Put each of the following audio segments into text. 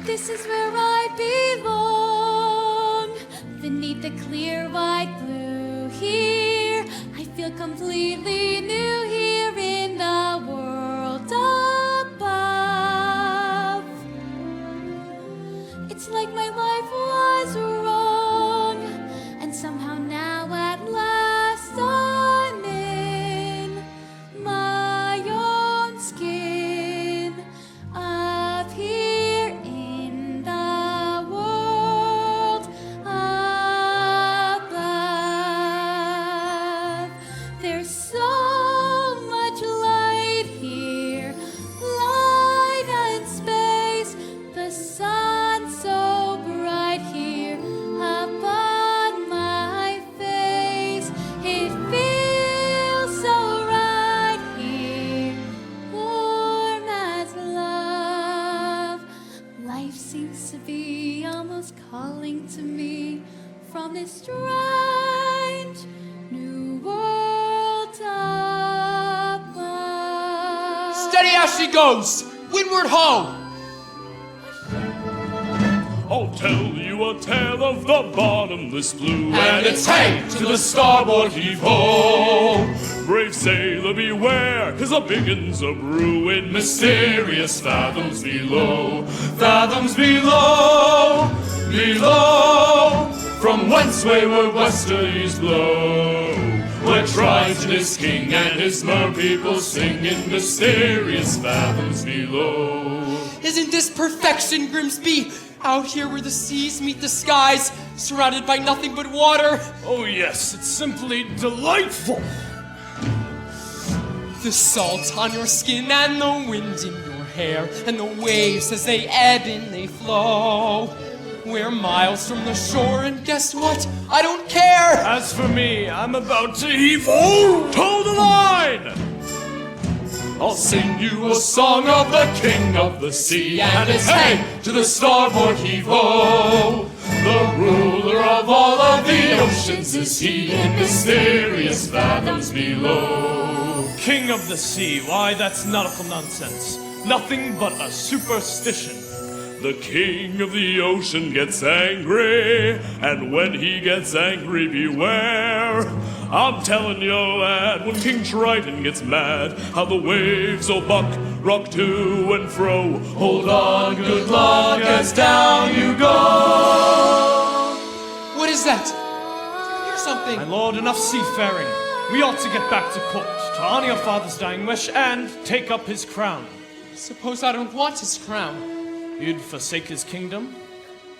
This is where I belong, beneath the clear white blue. Here I feel completely new, here in the world above. It's like my life was wrong, and somehow now at last I'm in my own skin, up here in the world above. There's so much light here, light and space, the sun so bright here upon my face. It feels so right here, warm as love. Life seems to be almost calling to me from this strange new world above. Steady as she goes! Windward ho! I'll tell you a tale of the bottomless blue, and it's hey to the starboard heave-ho! Brave sailor beware, 'cause the big un's a brewin' mysterious fathoms below. Fathoms below, below, from whence wayward westerlies blow, where Triton is king and his mer people sing in mysterious fathoms below. Isn't this perfection, Grimsby? Out here where the seas meet the skies, surrounded by nothing but water. Oh yes, it's simply delightful. The salt on your skin and the wind in your hair, and the waves as they ebb and they flow. We're miles from the shore, and guess what? I don't care! As for me, I'm about to heave-ho! Toe the line! I'll sing you a song of the king of the sea, and it's hey to the starboard heave-ho! The ruler of all of the oceans is he, in mysterious fathoms below. King of the sea, why that's nautical nonsense. Nothing but a superstition. The king of the ocean gets angry, and when he gets angry, beware. I'm telling you, lad, when King Triton gets mad, how the waves will buck, rock to and fro. Hold on, good luck, as down you go. What is that? Do you hear something? My lord, enough seafaring. We ought to get back to court, to honor your father's dying wish, and take up his crown. Suppose I don't want his crown. You'd forsake his kingdom,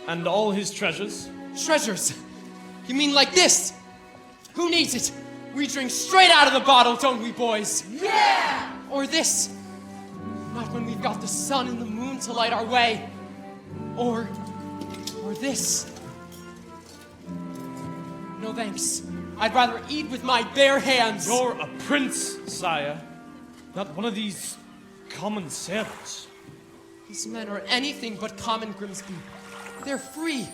and all his treasures? Treasures? You mean like this? Who needs it? We drink straight out of the bottle, don't we, boys? Yeah! Or this? Not when we've got the sun and the moon to light our way. Or this. No thanks. I'd rather eat with my bare hands. You're a prince, sire, not one of these common sailors. These men are anything but common, Grimsby. They're free.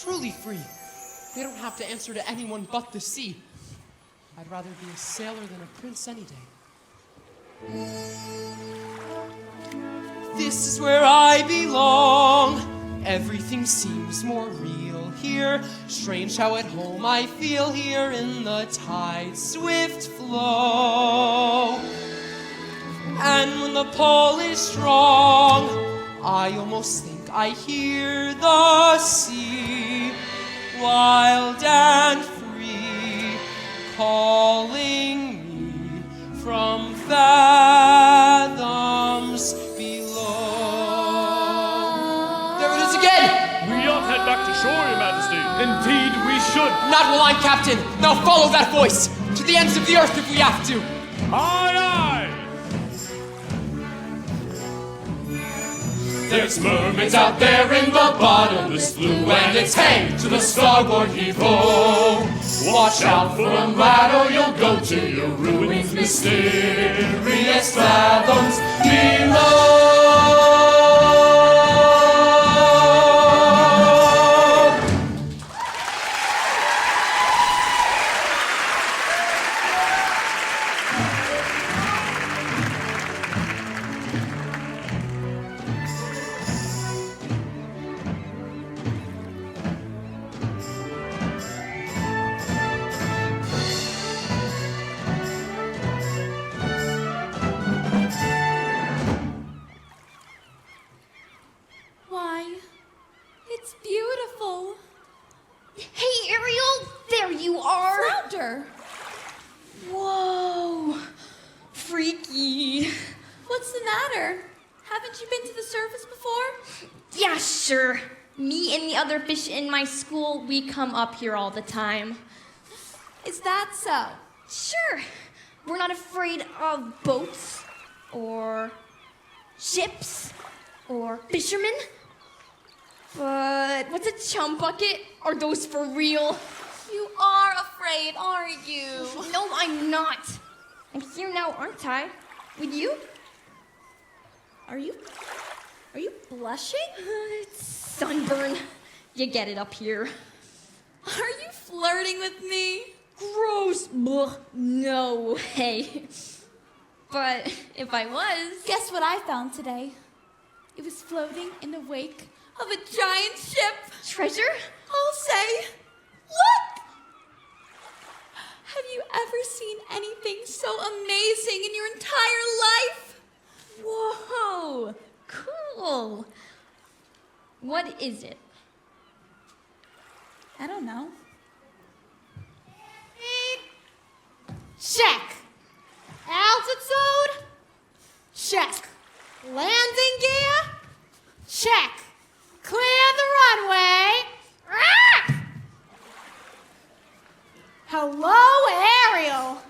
Truly free. They don't have to answer to anyone but the sea. I'd rather be a sailor than a prince any day. This is where I belong. Everything seems more real here. Strange how at home I feel here in the tide's swift flow. And when the pull is strong, I almost think I hear the sea, wild and free, calling me from fathoms below. There it is again! We ought head back to shore, your majesty. Indeed, we should. Not while I'm captain. Now follow that voice to the ends of the earth if we have to. Aye, aye! There's mermaids out there in the bottomless blue, and it's hey to the starboard heave-ho! Watch out for 'em, lad, or you'll go to your ruins, mysterious fathoms below! are... Flounder. Whoa. Freaky. What's the matter? Haven't you been to the surface before? Yeah, sure. Me and the other fish in my school, we come up here all the time. Is that so? Sure. We're not afraid of boats, or ships, or fishermen. But what's a chum bucket? Are those for real? You are afraid, aren't you? No, I'm not. I'm here now, aren't I? With you? Are you blushing? It's sunburn. You get it up here. Are you flirting with me? Gross. Blech. No way. But if I was... Guess what I found today? It was floating in the wake of a giant ship. Treasure? I'll say, look! Have you ever seen anything so amazing in your entire life? Whoa. Cool. What is it? I don't know. Check. Altitude? Check. Landing gear? Check. Clear the runway. Ah! Hello, Ariel.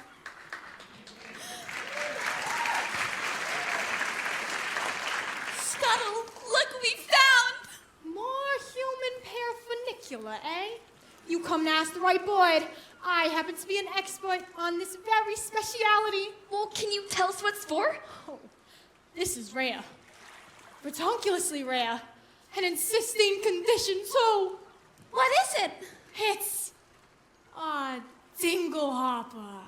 Scuttle, look what we found! More human paraphernalia, eh? You come to ask the right boy. I happen to be an expert on this very speciality. Well, can you tell us what it's for? Oh, this is rare. Ridiculously rare. An insisting condition, too. What is it? It's a dingle hopper.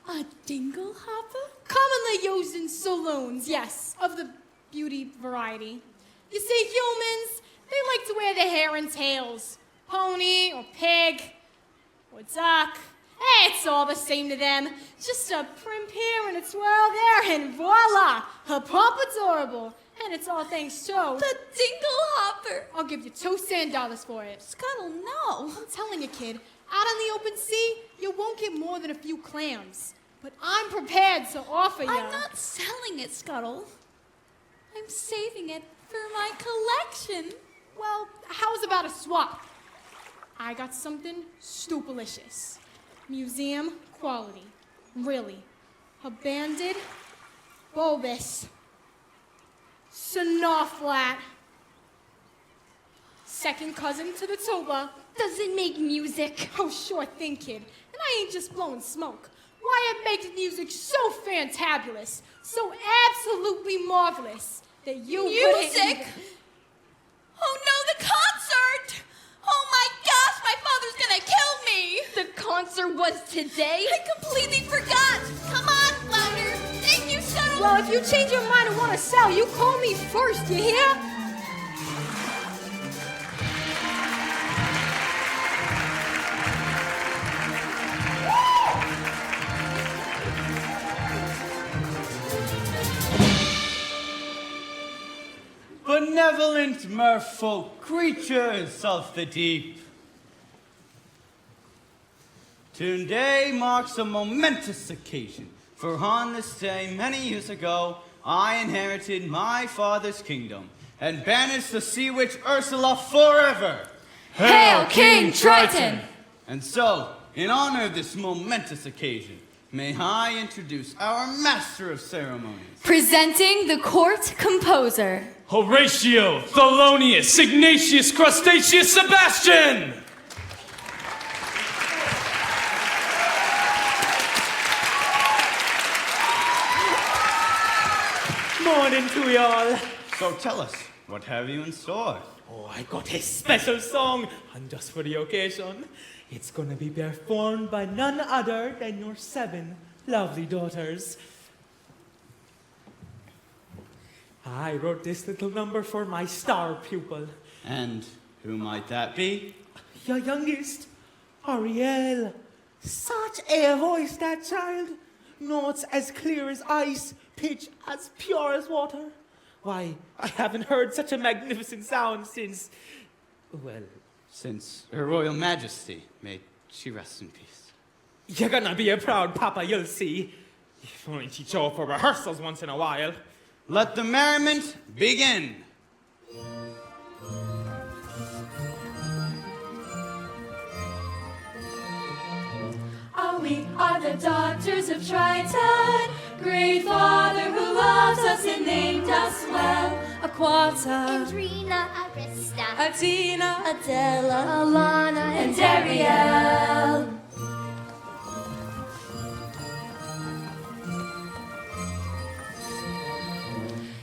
A dingle hopper? Commonly used in saloons, yes, of the beauty variety. You see, humans, they like to wear their hair in tails. Pony or pig or duck. It's all the same to them. Just a primp here and a twirl there, and voila, a pump adorable. And it's all thanks to... The dingle hopper! I'll give you $2 sand for it. Scuttle, no. I'm telling you, kid, out on the open sea, you won't get more than a few clams. But I'm prepared to offer you... I'm not selling it, Scuttle. I'm saving it for my collection. Well, how's about a swap? I got something stupelicious. Museum quality. Really. A banded, bulbous, Sonoflat. Second cousin to the tuba. Does it make music? Oh, sure thing, kid. And I ain't just blowing smoke. Why, it makes music so fantabulous, so absolutely marvelous, that you Music? Oh no, the concert! Oh my gosh, my father's gonna kill me! The concert was today? I completely forgot! Come on, Flounder! Thank you, Scuttle! Well, if you change your mind and want to sell, you call me first, you hear? Benevolent, merciful creatures of the deep. Today marks a momentous occasion, for on this day many years ago, I inherited my father's kingdom and banished the sea witch Ursula forever. Hail, King Triton! And so, in honor of this momentous occasion, may I introduce our master of ceremonies. Presenting the court composer. Horatio, Thelonious, Ignatius, Crustaceous, Sebastian! Morning to y'all. So tell us, what have you in store? Oh, I got a special song, and just for the occasion. It's gonna be performed by none other than your 7 lovely daughters. I wrote this little number for my star pupil. And who might that be? Your youngest, Ariel. Such a voice, that child. Notes as clear as ice, pitch as pure as water. Why, I haven't heard such a magnificent sound since, well, Since Her Royal Majesty, may she rest in peace. You're gonna be a proud papa, you'll see. If only teach you for rehearsals once in a while. Let the merriment begin. We are the daughters of Triton, great Father who loves us and named us well. Aquata, Andrina, Arista, Atina, Adela, Alana, and Ariel.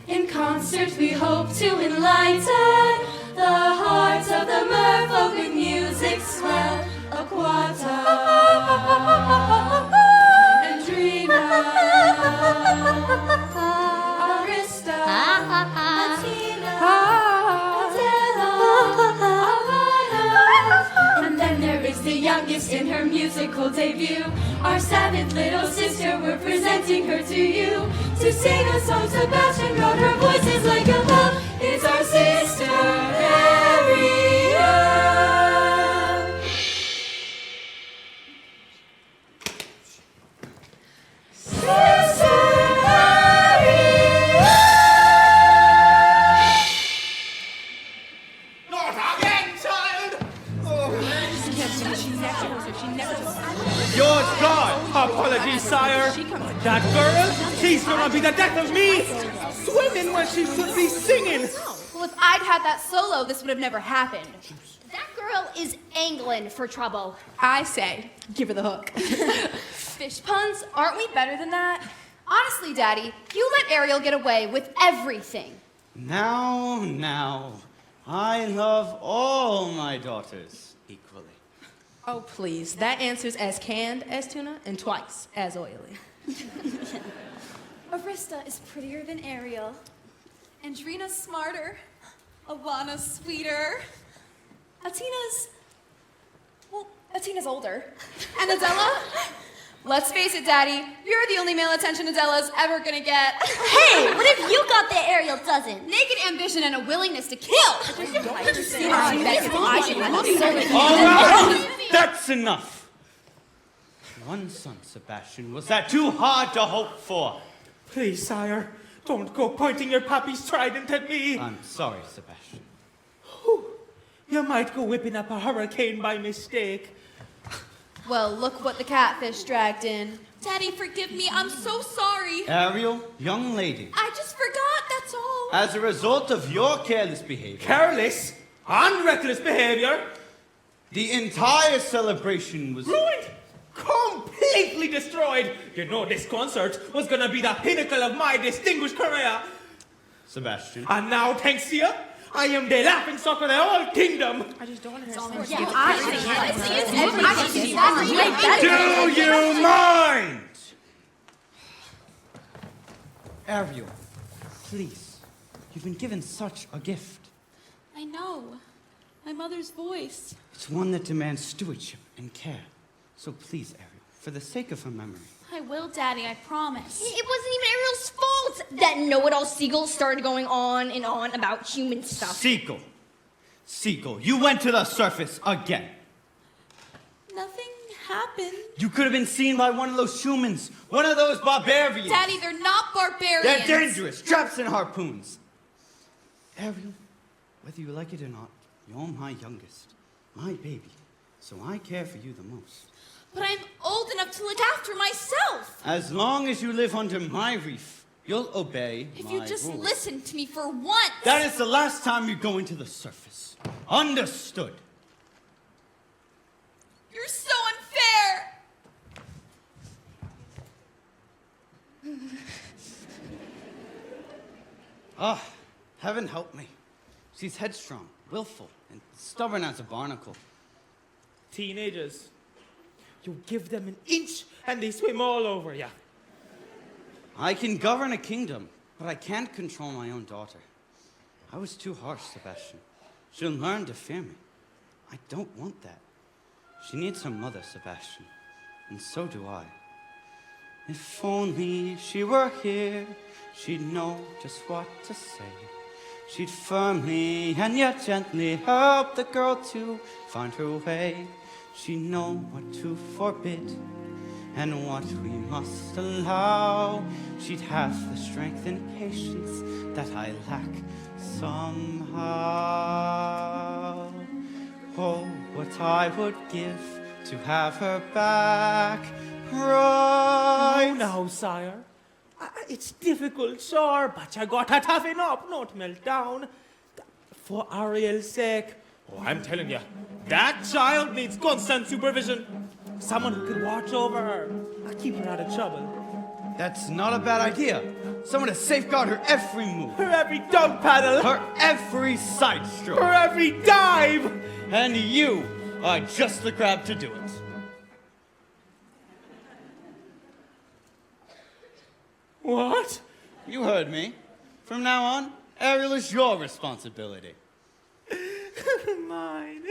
In concert we hope to enlighten the hearts of the merfolk with music swell. Aquata, Andrina, Arista, Atina, Adela, Alana. And then there is the youngest in her musical debut, our seventh little sister. We're presenting her to you to sing a song Sebastian wrote. Her voice is like a bell. It's our sister Ariel. Not again, child! Yours God! Apologies, sire. That girl, she's gonna be the death of me. Swimming when she should be singing. Well, if I'd had that solo, this would have never happened. That girl is angling for trouble. I say, give her the hook. Fish puns, aren't we better than that? Honestly, Daddy, you let Ariel get away with everything. Now, I love all my daughters equally. Oh, please. That answer's as canned as tuna and twice as oily. Arista is prettier than Ariel. Andrina's smarter. Alana's sweeter. Atina's older. And Adela? Let's face it, Daddy, you're the only male attention Adela's ever gonna get. Hey, what if you got there, Ariel doesn't? Naked ambition and a willingness to kill. All right, that's enough. One son, Sebastian. Was that too hard to hope for? Please, sire, don't go pointing your pappy's trident at me. I'm sorry, Sebastian. You might go whipping up a hurricane by mistake. Well, look what the catfish dragged in. Daddy, forgive me. I'm so sorry. Ariel, young lady, I just forgot, that's all. as a result of your careless behavior, Careless and reckless behavior. the entire celebration was Ruined. Completely destroyed. You know this concert was gonna be the pinnacle of my distinguished career. Sebastian. And now, thanks to you, I am the laughing stock of the whole kingdom. Do you mind? Ariel, please. You've been given such a gift. I know. My mother's voice. It's one that demands stewardship and care. So please, Ariel, for the sake of her memory. I will, Daddy, I promise. It wasn't even Ariel's fault that know-it-all Seagull started going on and on about human stuff. Seagull, you went to the surface again. Nothing happened. You could have been seen by one of those humans, one of those barbarians. Daddy, they're not barbarians. They're dangerous, traps and harpoons. Ariel, whether you like it or not, you're my youngest, my baby, so I care for you the most. But I'm old enough to look after myself. As long as you live under my reef, you'll obey If my you just rules. listen to me for once. That is the last time you're going to the surface. Understood. You're so unfair. Heaven help me. She's headstrong, willful, and stubborn as a barnacle. Teenagers, you give them an inch and they swim all over you. I can govern a kingdom, but I can't control my own daughter. I was too harsh, Sebastian. She'll learn to fear me. I don't want that. She needs her mother, Sebastian, and so do I. If only she were here, she'd know just what to say. she'd firmly and yet gently help the girl to find her way. She'd know what to forbid and what we must allow. She'd have the strength and patience that I lack somehow. Oh, what I would give to have her back right. Oh, now, sire. It's difficult, sure, but you gotta toughen up, not melt down. For Ariel's sake. Oh, I'm telling you, that child needs constant supervision. Someone who can watch over her, keep her out of trouble. That's not a bad idea. Someone to safeguard her every move, Her every dog paddle, her every side stroke. her every dive. And you are just the crab to do it. What? You heard me. From now on, Ariel is your responsibility. Mine.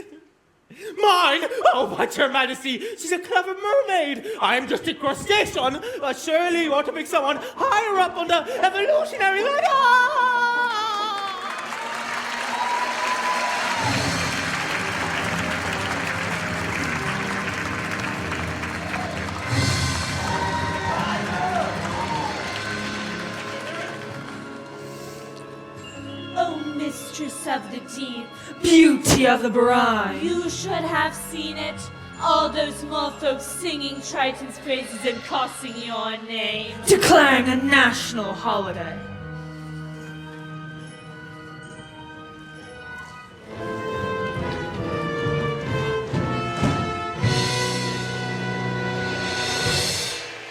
Mine? Oh, but your majesty, she's a clever mermaid. I'm just a crustacean. Surely you ought to pick someone higher up on the evolutionary ladder. Oh, mistress of the deep, beauty of the brine, you should have seen it. All those merfolk singing Triton's praises and cursing your name, declaring a national holiday.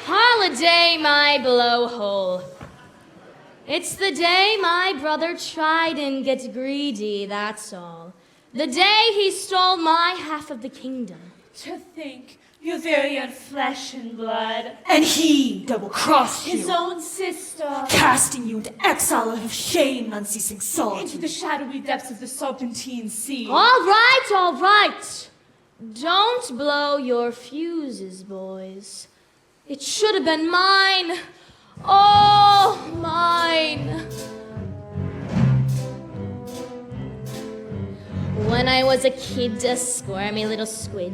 Holiday, my blowhole. It's the day my brother tried and gets greedy, that's all. The day he stole my half of the kingdom. To think you're very own flesh and blood, and he double-crossed you, his own sister, casting you into exile out of shame and unceasing solitude, into the shadowy depths of the Serpentine Sea. All right. Don't blow your fuses, boys. It should have been mine. Oh, mine. When I was a kid, a squirmy little squid,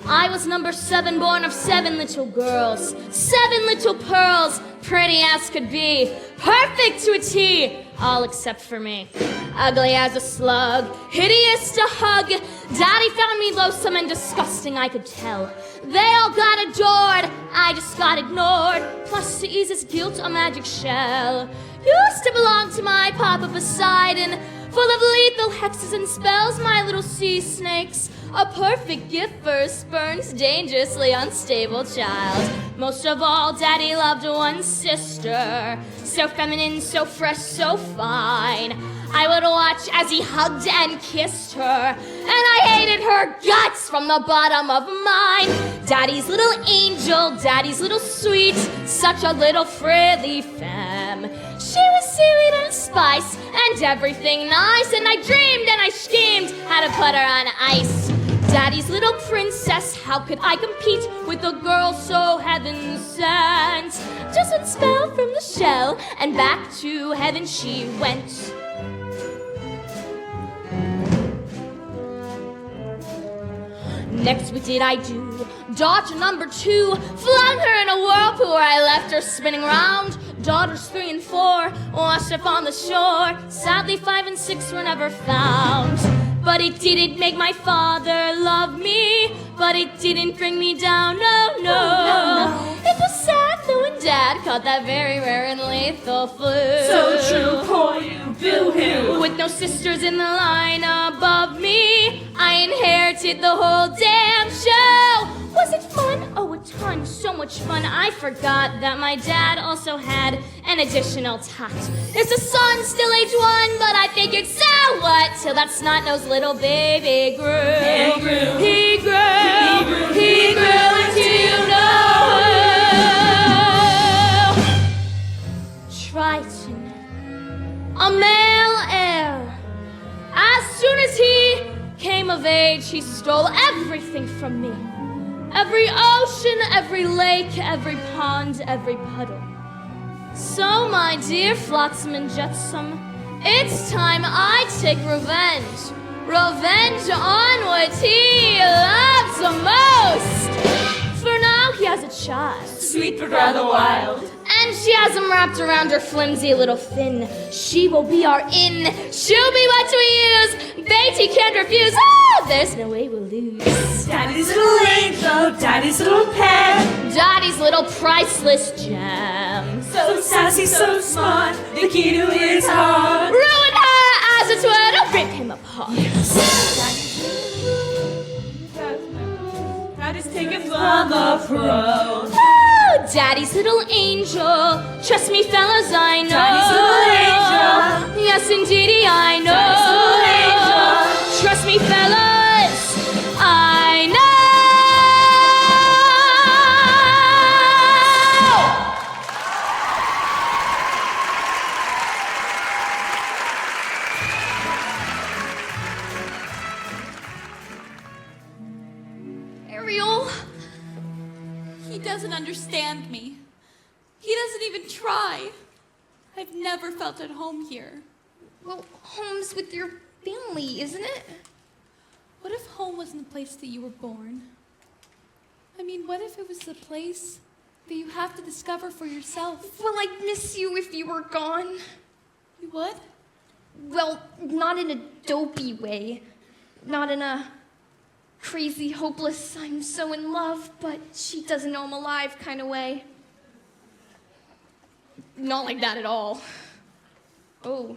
I was number 7, born of 7 little girls, 7 little pearls, pretty as could be, perfect to a T, all except for me. Ugly as a slug, hideous to hug, Daddy found me loathsome and disgusting, I could tell. They all got adored, I just got ignored, plus to ease his guilt, a magic shell. Used to belong to my Papa Poseidon, full of lethal hexes and spells, my little sea snakes. A perfect gift for a spurned, dangerously unstable child. Most of all, Daddy loved one sister. So feminine, so fresh, so fine. I would watch as he hugged and kissed her, and I hated her guts from the bottom of mine. Daddy's little angel, Daddy's little sweet, such a little frilly femme. She was seaweed and spice, and everything nice, and I dreamed and I schemed how to put her on ice. Daddy's little princess, how could I compete with a girl so heaven sent? Just one spell from the shell, and back to heaven she went. Next, what did I do? Daughter number 2, flung her in a whirlpool where I left her spinning round. Daughters 3 and 4 washed up on the shore. Sadly, 5 and 6 were never found. But it didn't make my father love me, but it didn't bring me down, no. It was sad though when Dad caught that very rare and lethal flu. So true, poor you, boo-hoo. With no sisters in the line above me, I inherited the whole damn show. Was it fun? Oh, a ton, so much fun. I forgot that my dad also had an additional tot. Is the son still age 1? But I figured, so what? Till that snot-nosed little baby grew. He grew into you know. Triton, a male heir. As soon as he came of age, he stole everything from me. Every ocean, every lake, every pond, every puddle. So, my dear Flotsam and Jetsam, It's time I take revenge. Revenge on what he loves the most. For now, he has a child. Sweet but rather wild. And she has him wrapped around her flimsy little fin. She will be our in. She'll be what we use. Bait he can't refuse. Ah, there's no way we'll lose. Daddy's little angel, Daddy's little pet. Daddy's little priceless gem. So sassy, so smart, the key to his heart. Ruin her as it would, or rip him apart. Daddy's taken from the pro. Oh, Daddy's little angel. Trust me, fellas, I know. Daddy's little angel. Yes, indeedy, I know. Daddy's little angel. Trust me, fellas, I know. Ariel, he doesn't understand me. He doesn't even try. I've never felt at home here. Well, home's with your family, isn't it? What if home wasn't the place that you were born? I mean, what if it was the place that you have to discover for yourself? Well, I'd miss you if you were gone. You would? Well, not in a dopey way. Not in a crazy, hopeless, I'm so in love, but she doesn't know I'm alive kind of way. Not like that at all. Oh,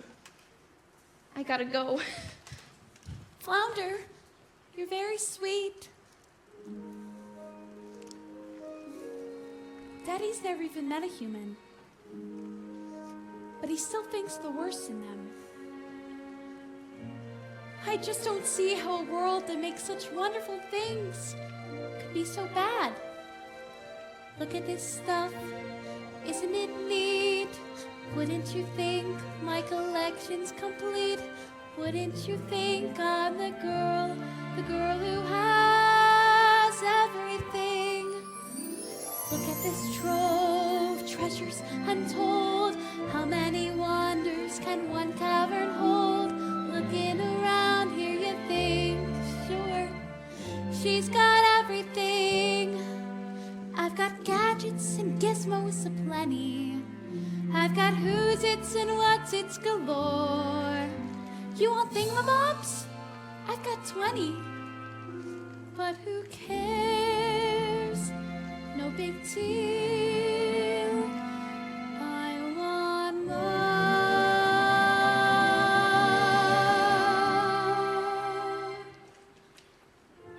I gotta go. Flounder, you're very sweet. Daddy's never even met a human. But he still thinks the worst in them. I just don't see how a world that makes such wonderful things could be so bad. Look at this stuff. Isn't it neat? Wouldn't you think my collection's complete? Wouldn't you think I'm the girl who has everything? Look at this trove, treasures untold. How many wonders can one cavern hold? Looking around here, you think, sure, she's got everything. I've got gadgets and gizmos aplenty. I've got who's its and what's its galore. You want thingamabobs? I've got 20. But who cares? No big deal. I want more.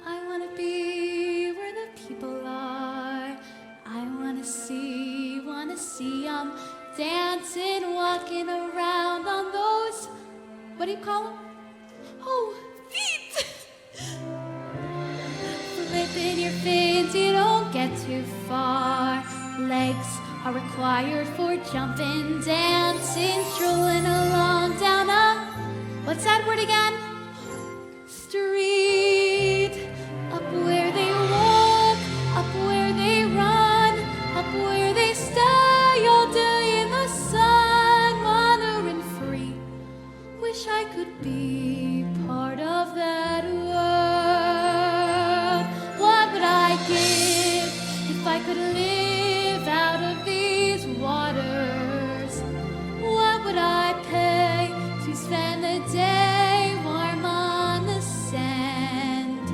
I want to be where the people are. I want to see 'em dancing, walking around on those, what do you call them? Oh, feet! Flipping your fins, you don't get too far. Legs are required for jumping, dancing, strolling along down a, what's that word again? Street. Up where they walk, up where they run, up where they stay all day in the sun, wandering free. Wish I could be part of that world. What would I give if I could live out of these waters? What would I pay to spend the day warm on the sand?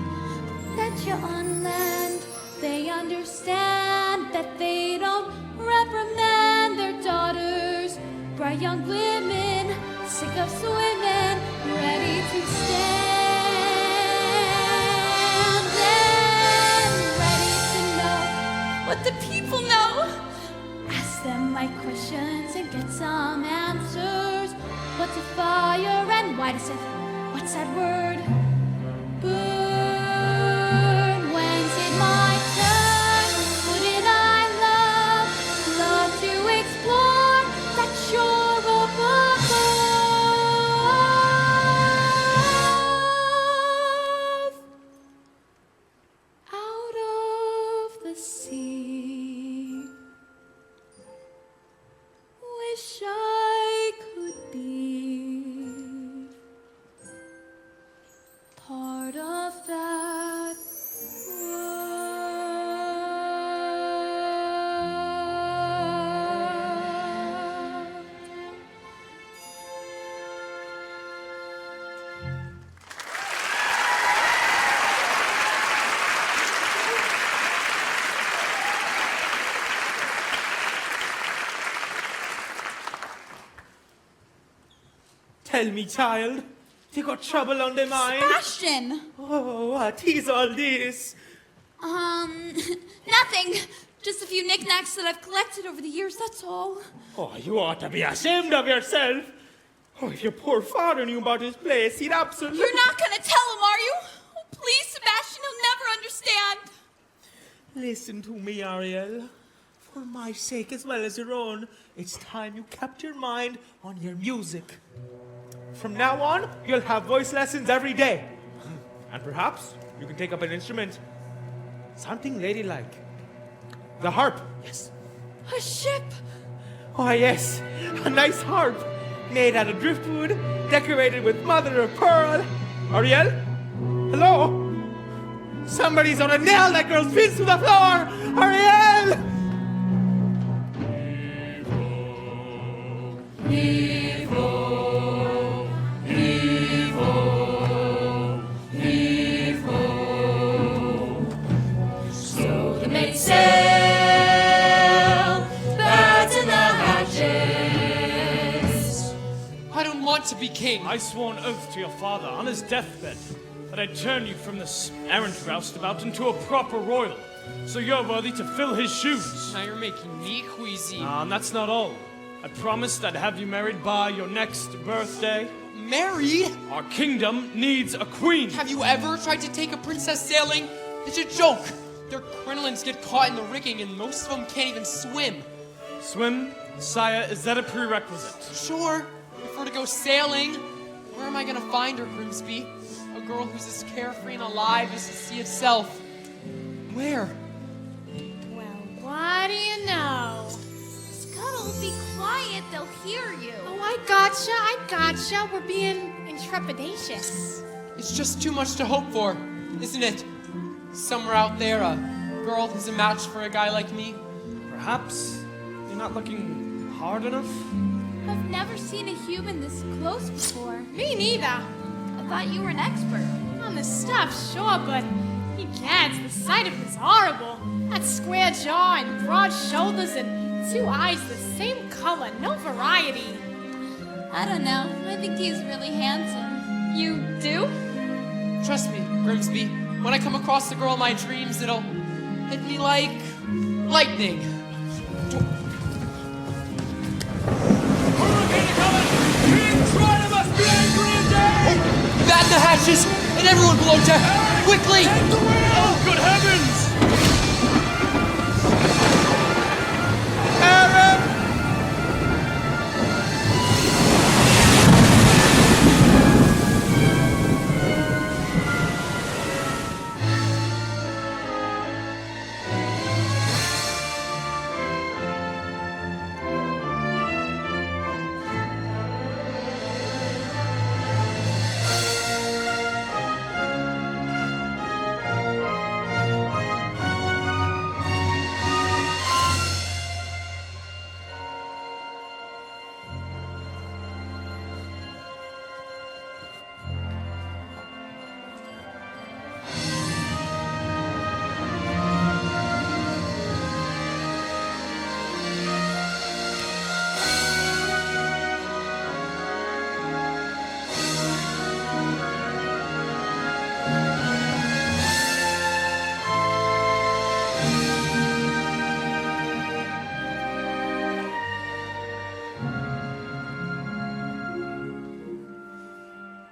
Bet you on land they understand that they don't reprimand their daughters. Bright young women, sick of swimming, ready to stand and ready to know what the people know. Ask them my questions and get some answers. What's a fire and why does it, what's that word? Burn. When's it my turn? Wouldn't I love to explore that shore above? Out of the sea. Wish I could be Tell me, child, you got trouble on the mind? Sebastian! Oh, what is all this? Nothing. Just a few knickknacks that I've collected over the years, that's all. Oh, you ought to be ashamed of yourself. Oh, if your poor father knew about his place, he'd absolutely... You're not gonna tell him, are you? Oh, please, Sebastian, he'll never understand. Listen to me, Ariel. For my sake as well as your own, it's time you kept your mind on your music. From now on, you'll have voice lessons every day. And perhaps you can take up an instrument. Something ladylike. The harp, yes. A ship? Oh, yes. A nice harp. Made out of driftwood, decorated with mother of pearl. Ariel? Hello? Somebody's on a nail that girl's feet to the floor! Ariel! So the maid sail, birds in the hatches. I don't want to be king. I swore an oath to your father on his deathbed that I'd turn you from this errant roustabout into a proper royal, so you're worthy to fill his shoes. Now you're making me queasy. And that's not all. I promised I'd have you married by your next birthday. Married? Our kingdom needs a queen. Have you ever tried to take a princess sailing? It's a joke. Their crinolines get caught in the rigging and most of them can't even swim. Swim? Sire, is that a prerequisite? Sure, if we're to go sailing, where am I gonna find her, Grimsby? A girl who's as carefree and alive as the sea itself. Where? Well, what do you know? Scuttle, be quiet, they'll hear you. Oh, I gotcha. We're being intrepidatious. It's just too much to hope for, isn't it? Somewhere out there, a girl who's a match for a guy like me. Perhaps you're not looking hard enough? I've never seen a human this close before. Me neither. I thought you were an expert. On the stuff, sure, but egads, the sight of him is horrible. That square jaw and broad shoulders and 2 eyes the same color, no variety. I don't know. I think he's really handsome. You do? Trust me, Grimsby. When I come across the girl in my dreams, it'll hit me like lightning. Hurricane coming! King Troy must be angry again! Batten the hatches and everyone below deck! Quickly! Take the wheel! Oh, good heavens!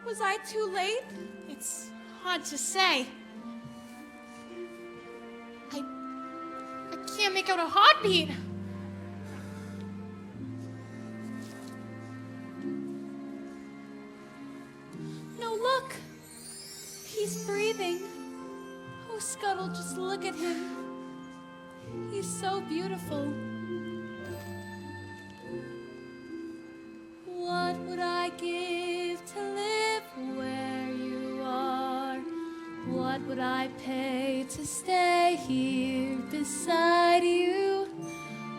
Was I too late? It's hard to say. I can't make out a heartbeat. No, look. He's breathing. Oh, Scuttle, just look at him. He's so beautiful. What would I give to live where you are? What would I pay to stay here beside you?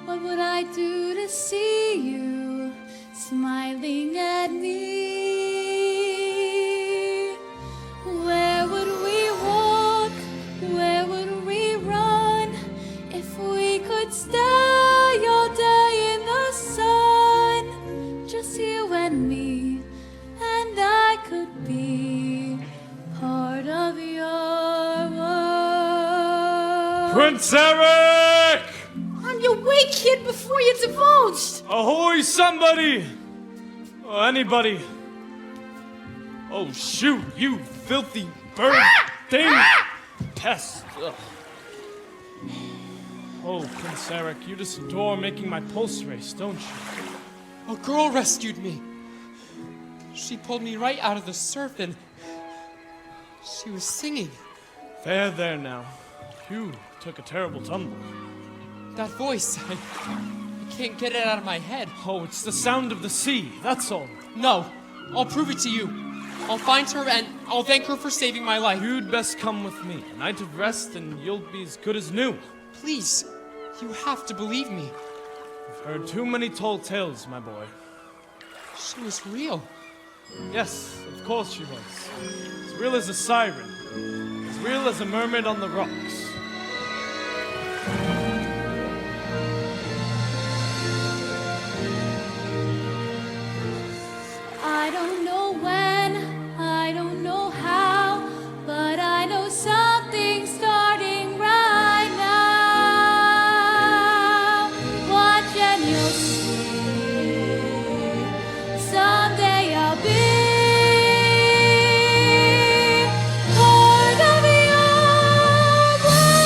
What would I do to see you smiling at me? Where would we walk? Where would we run if we could stay all day in the sun? Just you and me Prince Eric! On your way, kid, before you divulged. Ahoy, somebody! Oh, anybody. Oh, shoot, you filthy bird thing! Pest! Ugh. Oh, Prince Eric, you just adore making my pulse race, don't you? A girl rescued me. She pulled me right out of the surf and she was singing. There now. You took a terrible tumble. That voice, I can't get it out of my head. Oh, it's the sound of the sea, that's all. No, I'll prove it to you. I'll find her and I'll thank her for saving my life. You'd best come with me. A night of rest and you'll be as good as new. Please, you have to believe me. I've heard too many tall tales, my boy. She was real. Yes, of course she was. As real as a siren. As real as a mermaid on the rocks. I don't know when, I don't know how, but I know something's starting right now. Watch and you'll see. Someday I'll be part of your world.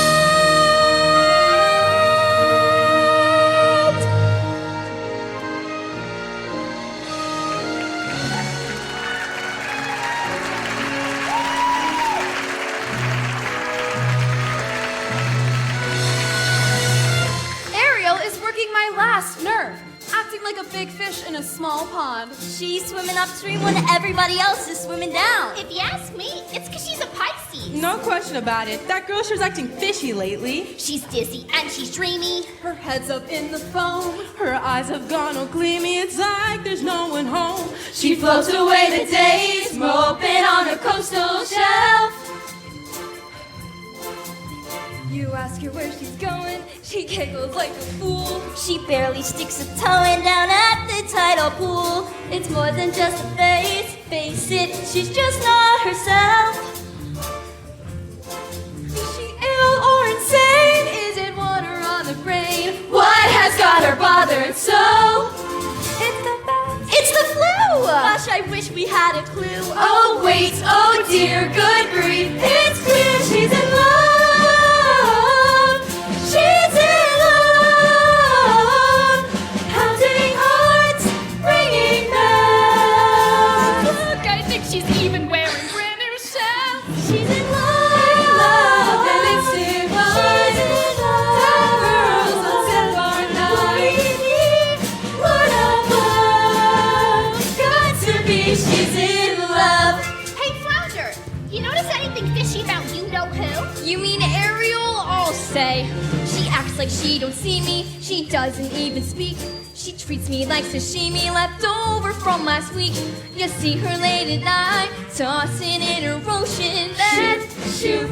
Ariel is working my last nerve, acting like a big fish in a small pond. She's swimming upstream when everybody else is swimming down. If you ask me, it's because she's a Pisces. No question about it. That girl sure's acting fishy lately. She's dizzy and she's dreamy. Her head's up in the foam. Her eyes have gone all gleamy. It's like there's no one home. She floats away the days, moping on her coastal shelf. You ask her where she's going, she giggles like a fool. She barely sticks a toe in down at the tidal pool. It's more than just a phase. Face it, she's just not herself. Is she ill or insane? Is it water on the brain? What has got her bothered so? It's the best. It's the flu! Gosh, I wish we had a clue. Oh wait, oh dear, good grief. It's clear she's in love. She's in love. Pounding hearts, ringing bells. Look, I think she's even wearing brand new shells. She's in love, and it's divine. She's in love. Pearls on silver night. Lord above, got to be. She's in love. Hey, Flounder, you notice anything fishy about you-know-who? You mean Ariel? I'll say. She acts like she don't see me. She doesn't even speak. She treats me like sashimi left over from last week. You see her late at night, tossing in her ocean bed. Shoot,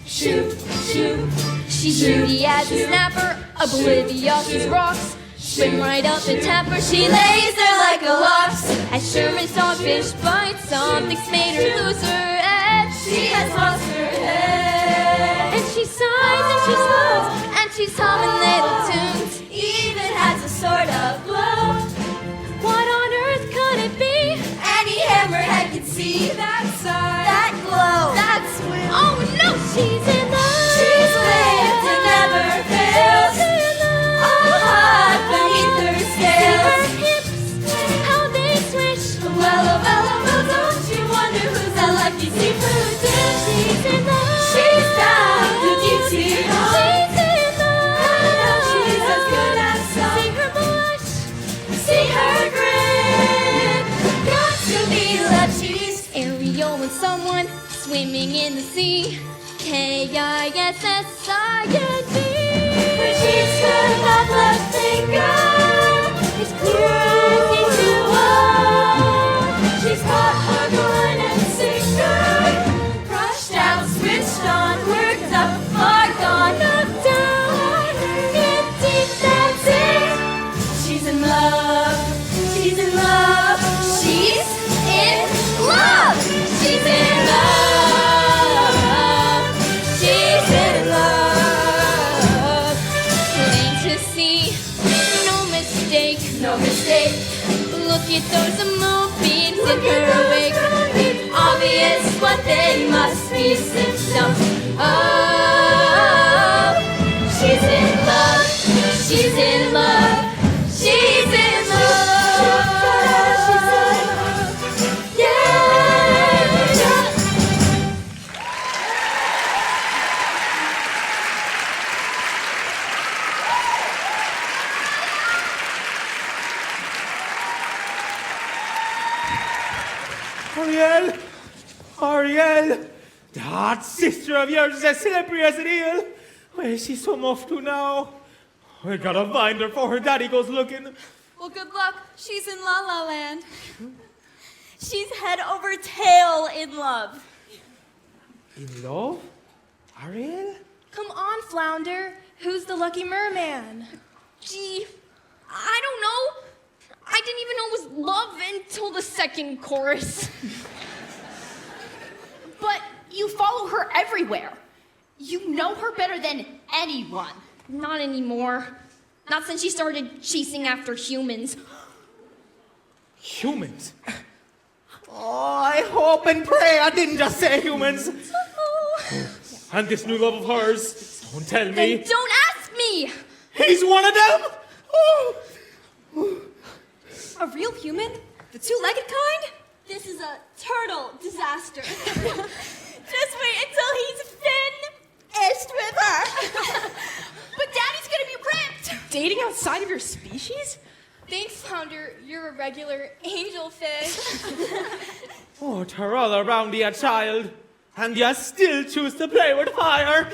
shoot, shoot. She's moody as a snapper, oblivious as rocks. Swim right up and tap her, she lays there like a locks. As sure as dogfish bites, something's made her lose her edge. She has lost her head. And she sighs and she slows, and she's humming little tunes. Even has a sort of glow. What on earth could it be? Any hammerhead can see that side. That glow. That swim. Oh no, she's in love. She's lived and never fails. A heart beneath her See scales. her hips, how they swish. Well, oh, don't you wonder who's that lucky seafood dish? She's in love. She's found the beauty of. She's in love. I know she's as good as some. See her blush. See her grin. Got to be love. She's Ariel and someone swimming in the sea. K-I-S-S-I-N-G. But she's got that left finger. It's cruising to love. She's got a gun and sinker. Crushed out, switched on, worked up, far gone, knocked down. In deep, that's it. She's in love. She's in love. She's in love. She's in love. She's in love. She throws a moonbeams in her wake. It's obvious what they must be symptoms of. She's in love. She's in love. She's in love. Yeah. Ariel! Ariel! That sister of yours is as slippery as an eel. Where is she so off to now? We gotta find her before her daddy goes looking. Well, good luck. She's in La La Land. She's head over tail in love. In love? Ariel? Come on, Flounder. Who's the lucky merman? Gee, I don't know. I didn't even know it was love until the second chorus. But you follow her everywhere. You know her better than anyone. Not anymore. Not since she started chasing after humans. Humans? Oh, I hope and pray I didn't just say humans. And this new love of hers, don't tell me. Then don't ask me! He's one of them? Oh. A real human? The two-legged kind? This is a turtle disaster. Just wait until he's finished with her. But Daddy's gonna be ripped. Dating outside of your species? Thanks, Flounder. You're a regular angelfish. Oh, to roll around dear child, and you still choose to play with fire.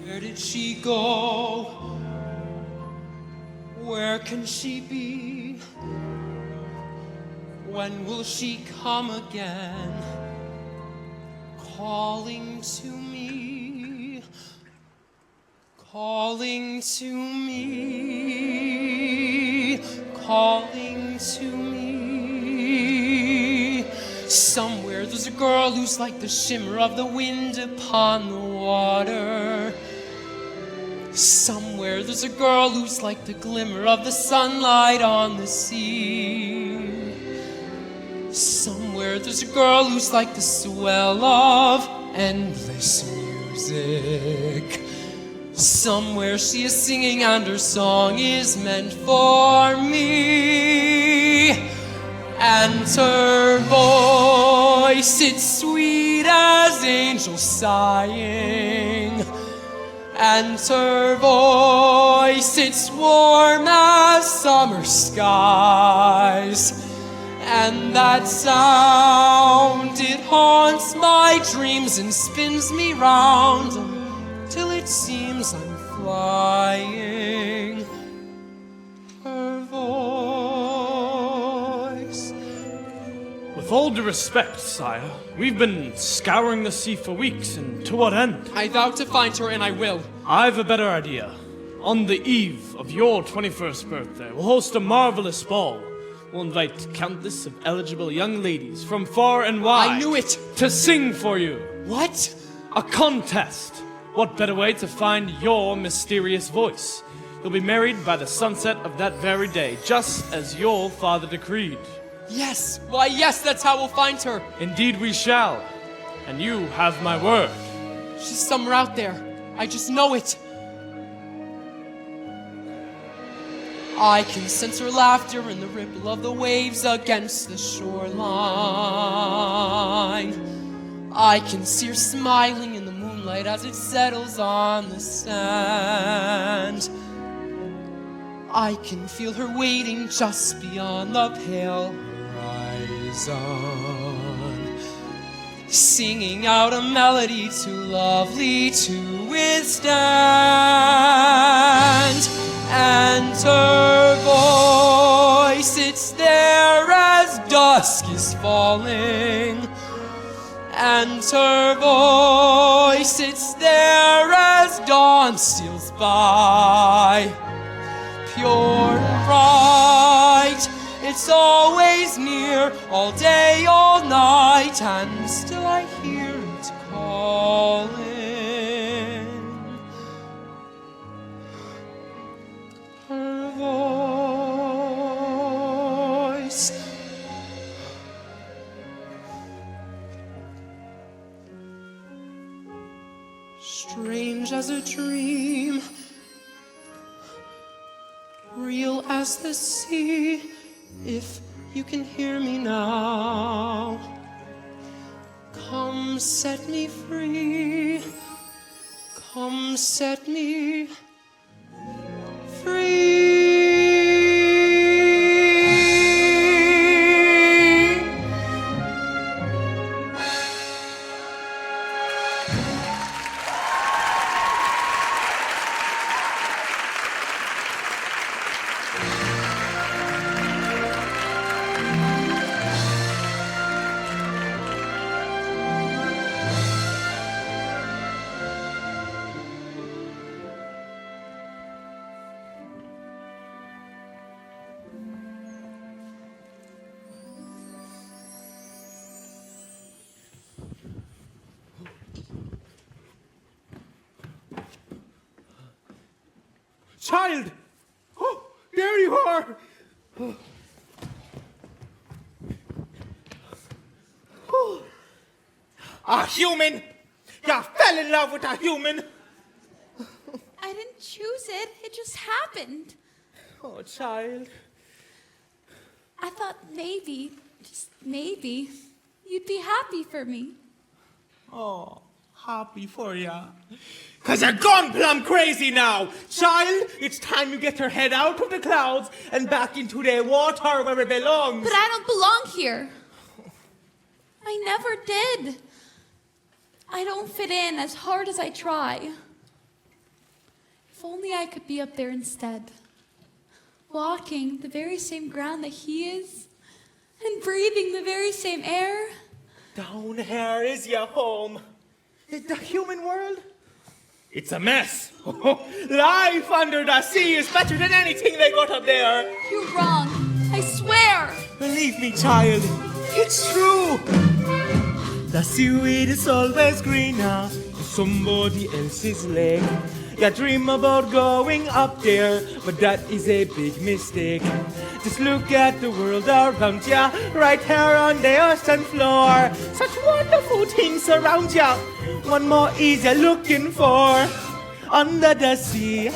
Where did she go? Where can she be? When will she come again? Calling to me, calling to me, calling to me. Somewhere there's a girl who's like the shimmer of the wind upon the water. Somewhere there's a girl who's like the glimmer of the sunlight on the sea. Somewhere there's a girl who's like the swell of endless music. Somewhere she is singing and her song is meant for me. And her voice, it's sweet as angels sighing. And her voice, it's warm as summer skies. And that sound, it haunts my dreams and spins me round till it seems I'm flying. Her voice. With all due respect, sire, we've been scouring the sea for weeks, and to what end? I vow to find her, and I will. I've a better idea. On the eve of your 21st birthday, we'll host a marvelous ball. We'll invite countless of eligible young ladies from far and wide. I knew it! To sing for you. What? A contest. What better way to find your mysterious voice? You'll be married by the sunset of that very day, just as your father decreed. Yes! Why, yes, that's how we'll find her. Indeed we shall. And you have my word. She's somewhere out there. I just know it. I can sense her laughter in the ripple of the waves against the shoreline. I can see her smiling in the moonlight as it settles on the sand. I can feel her waiting just beyond the pale horizon, singing out a melody too lovely to withstand. And her voice, it's there as dusk is falling. And her voice, it's there as dawn steals by. Pure and bright, it's always near, all day, all night, and still I hear heart calling. Her voice. Strange as a dream, real as the sea. If you can hear me now, come set me free. Come set me free. Child! Oh, there you are! Oh. A human! You fell in love with a human! I didn't choose it. It just happened. Oh, child. I thought maybe, just maybe, you'd be happy for me. Oh, happy for ya. Cause you're gone plumb crazy now. Child, it's time you get your head out of the clouds and back into the water where it belongs. But I don't belong here. I never did. I don't fit in as hard as I try. If only I could be up there instead, walking the very same ground that he is, and breathing the very same air. Down here is your home. The human world? It's a mess. Life under the sea is better than anything they got up there. You're wrong. I swear. Believe me, child. It's true. The seaweed is always greener to somebody else's leg. You dream about going up there, but that is a big mistake. Just look at the world around ya, right here on the ocean floor. Such wonderful things around ya. One more is you looking for. Under the sea,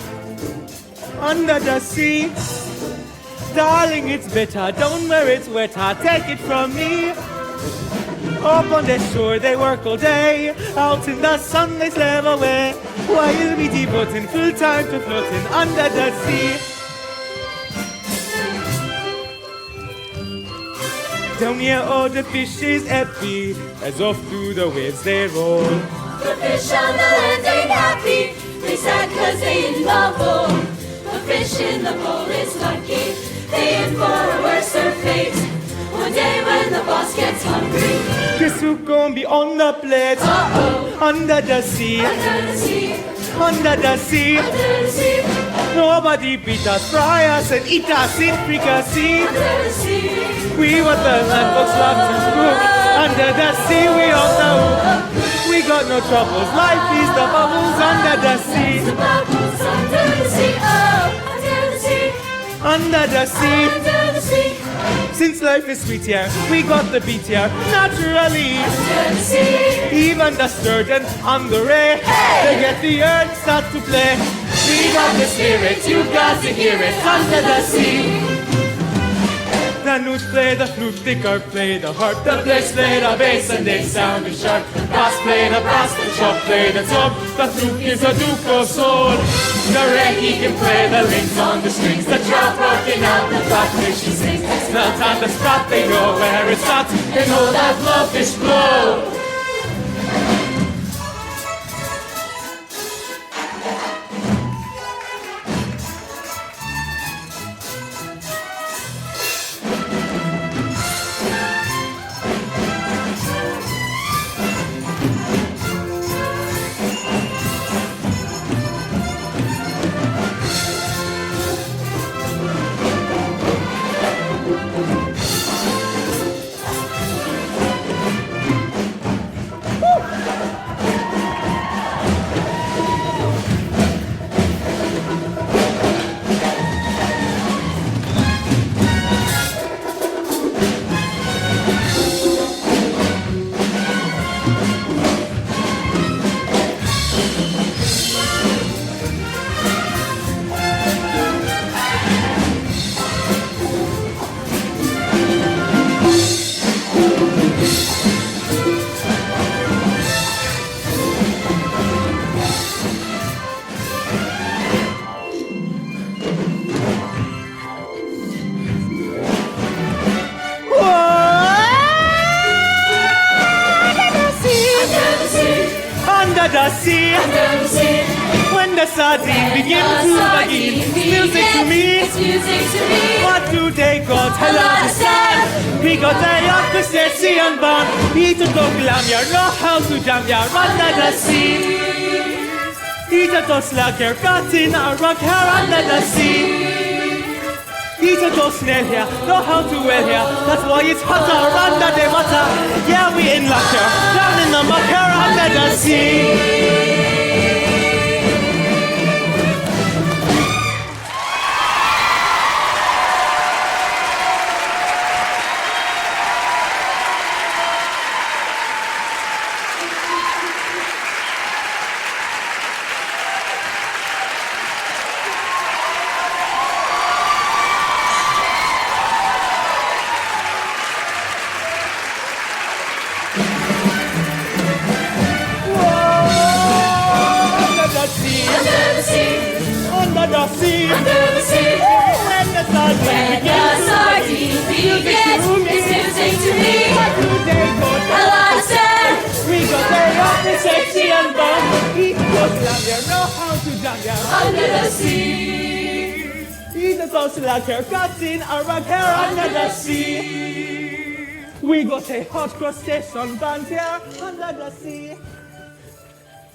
under the sea. Darling, it's better down where it's wetter. Take it from me. Up on the shore they work all day. Out in the sun they slave away. While we devoting full time to floating under the sea. Down here all the fishes happy, as off through the waves they roll. The fish on the land ain't happy, they sad cause they in the bowl. The fish in the bowl is lucky, they in for a worse fate. One day when the boss gets hungry, guess who's gonna be on the plate? Under the sea, under the sea, under the sea. under the sea, Nobody beat us, fry us and eat us in fricassee. under the sea. We what the land folks love to cook. Under the sea we all know. We got no troubles, life is the bubbles under the sea. The bubbles under the sea, oh, under the sea, Under the sea. under the sea, Since life is sweet here, we got the beat here, naturally. under the sea. Even the sturgeon on the ray, they get the earth start to play. We got the spirit, you got to hear it under the sea. The newt play the flute, the harp play the harp, the blades play the bass and they sound sharp. The bass play the bass, the chop play the top. The flute is a duke of soul. The reggae can play the links on the strings. The trout working out the flatfish she sings. Smelt on the spot, they know where it's at. They know that blowfish blow. under the sea. When the sardine begins to begin, it's music to me. What do they go tell us? Because they are Christian and born. He's a dog lamb, you know how to jam, you're under the sea. He's a dog slug, you're got in a rock here under the sea. He's a dog snail here, know how to well here. That's why it's hotter under the water. Yeah, we in luck here, down in the muck here under the sea. Under the sea, when the sardine begins, it's music to me. What do they go to? We go there up the sexy and bum. Eat those lamb, you know how to jump there. Under the sea. Eat those lamb, here, got in a rock here under the sea. We go say hot crustacean bands here under the sea.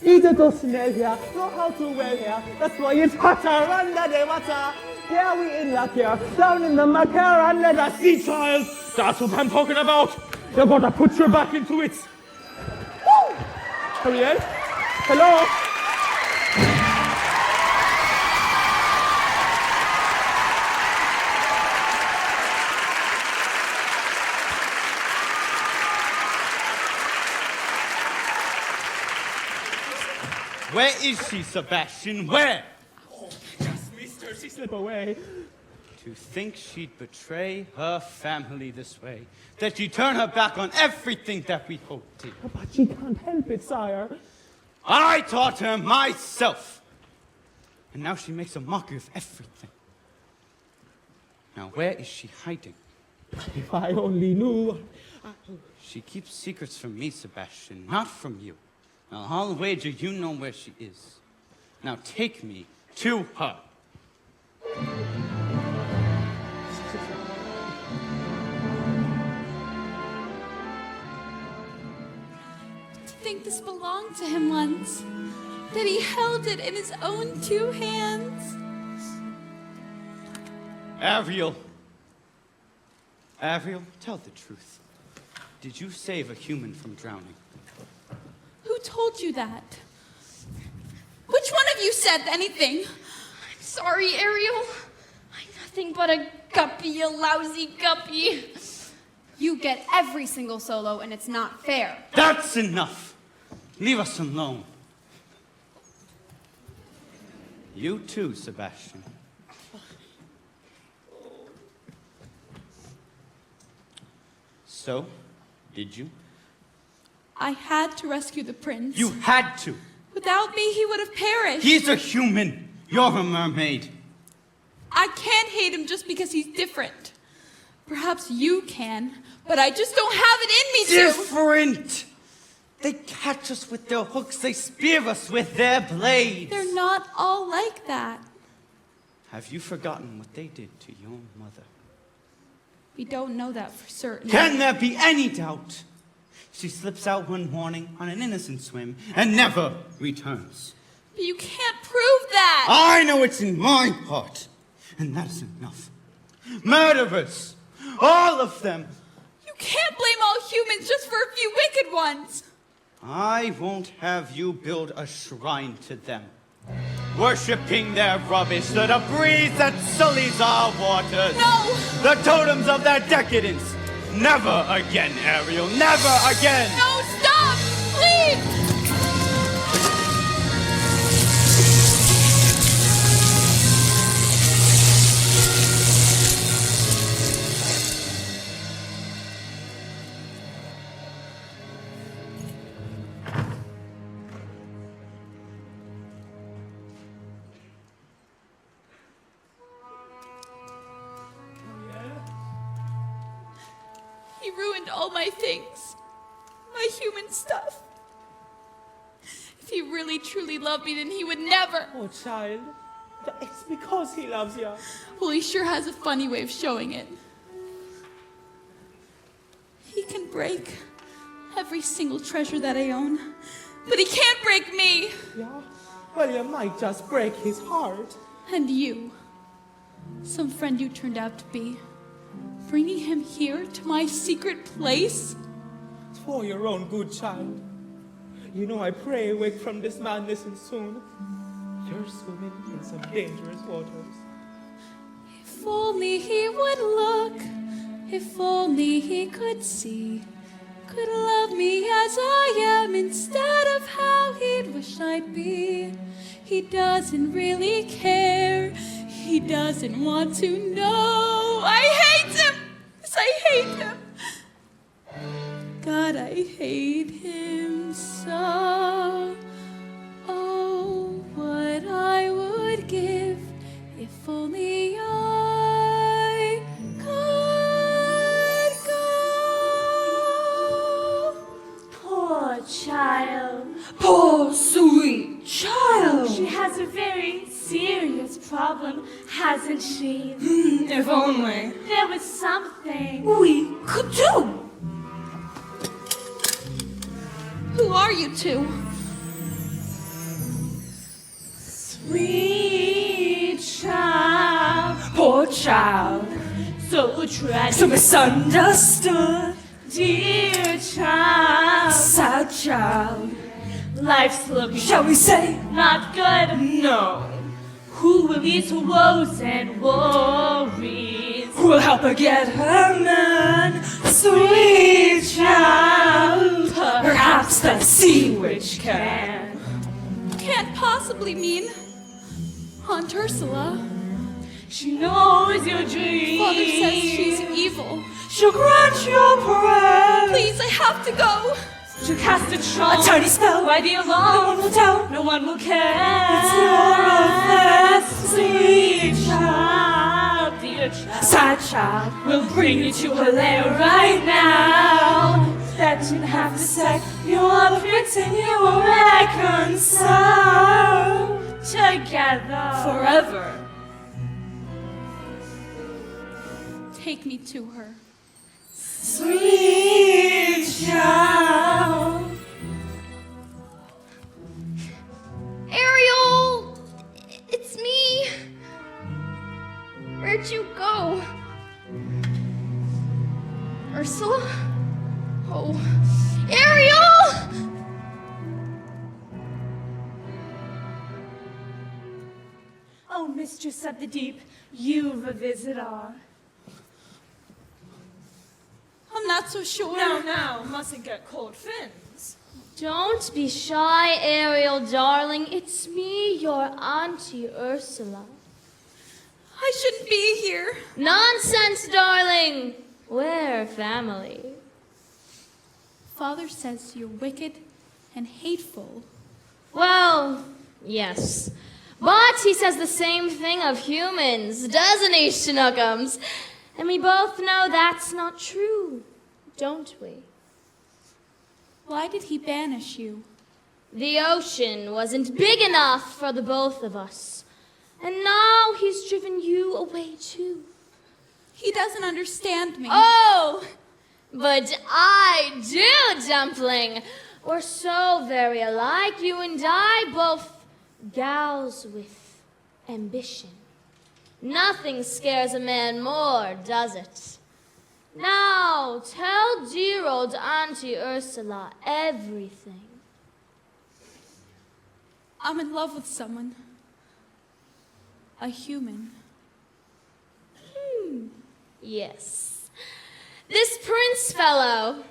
Eat a dose snail here, know how to well here. That's why it's hotter under the water. Here we in luck here, down in the muck here under the sea, child. That's what I'm talking about. You gotta put your back into it. Woo! Ariel? Hello? Where is she, Sebastian? Where? Oh, just missed her. She slipped away. To think she'd betray her family this way. That she'd turn her back on everything that we hoped in. But she can't help it, sire. I taught her myself. And now she makes a mockery of everything. Now where is she hiding? If I only knew. She keeps secrets from me, Sebastian, not from you. Now, I'll wager you know where she is. Now take me to her. To think this belonged to him once, that he held it in his own two hands. Ariel. Ariel, tell the truth. Did you save a human from drowning? Who told you that? Which one of you said anything? I'm sorry, Ariel. I'm nothing but a guppy, you lousy guppy. You get every single solo, and it's not fair. That's enough. Leave us alone. You too, Sebastian. So, did you? I had to rescue the prince. You had to. Without me, he would have perished. He's a human. You're a mermaid. I can't hate him just because he's different. Perhaps you can, but I just don't have it in me to. Different! They catch us with their hooks. They spear us with their blades. They're not all like that. Have you forgotten what they did to your mother? We don't know that for certain. Can there be any doubt? She slips out one morning on an innocent swim and never returns. But you can't prove that. I know it's in my heart, and that is enough. Murderers, all of them. You can't blame all humans just for a few wicked ones. I won't have you build a shrine to them. Worshipping their rubbish, the debris that sullies our waters. No! The totems of their decadence. Never again, Ariel, never again! No, stop! Please! He ruined all my things. My human stuff. If he really truly loved me, then he would never. Oh, child, it's because he loves you. Well, he sure has a funny way of showing it. He can break every single treasure that I own, but he can't break me. Yeah? Well, you might just break his heart. And you, some friend you turned out to be, bringing him here to my secret place? It's for your own good, child. You know I pray awake from this madness and soon. You're swimming in some dangerous waters. If only he would look, if only he could see, could love me as I am instead of how he'd wish I'd be. He doesn't really care, he doesn't want to know. I hate him! Yes, I hate him! God, I hate him so. Oh, what I would give if only I could go. Poor child. Poor sweet child. She has a very serious problem, hasn't she? If only There was something. we could do. Who are you two? Sweet child. Poor child. So tragic. So misunderstood. Dear child. Sad child. Life's looking, Shall we say not good. no? Who will ease her woes and worries? Who will help her get her man? Sweet child. Perhaps the sea witch can. Can't possibly mean Aunt Ursula. She knows your dreams. Father says she's evil. She'll grant your prayer. Please, I have to go. She'll cast a charm. A tiny spell. By the No one alarm. will doubt. No one will care. It's your affair, Sweet child, dear child. Sad child. We'll bring you to her lair right now. That you have to say your prince and you will reconcile Together. forever. Take me to her. Sweet child. Ariel! It's me! Where'd you go? Ursula? Oh. Ariel! Oh, mistress of the deep, you've a visitor. I'm not so sure. No, mustn't get cold fins. Don't be shy, Ariel, darling. It's me, your Auntie Ursula. I shouldn't be here. Nonsense, darling. We're family. Father says you're wicked and hateful. Well, yes. But he says the same thing of humans, doesn't he, Schnookums? And we both know that's not true, don't we? Why did he banish you? The ocean wasn't big enough for the both of us. And now he's driven you away too. He doesn't understand me. Oh, but I do, Dumpling. We're so very alike, you and I, both gals with ambition. Nothing scares a man more, does it? Now, tell dear old Auntie Ursula everything. I'm in love with someone. A human. Yes. This prince fellow,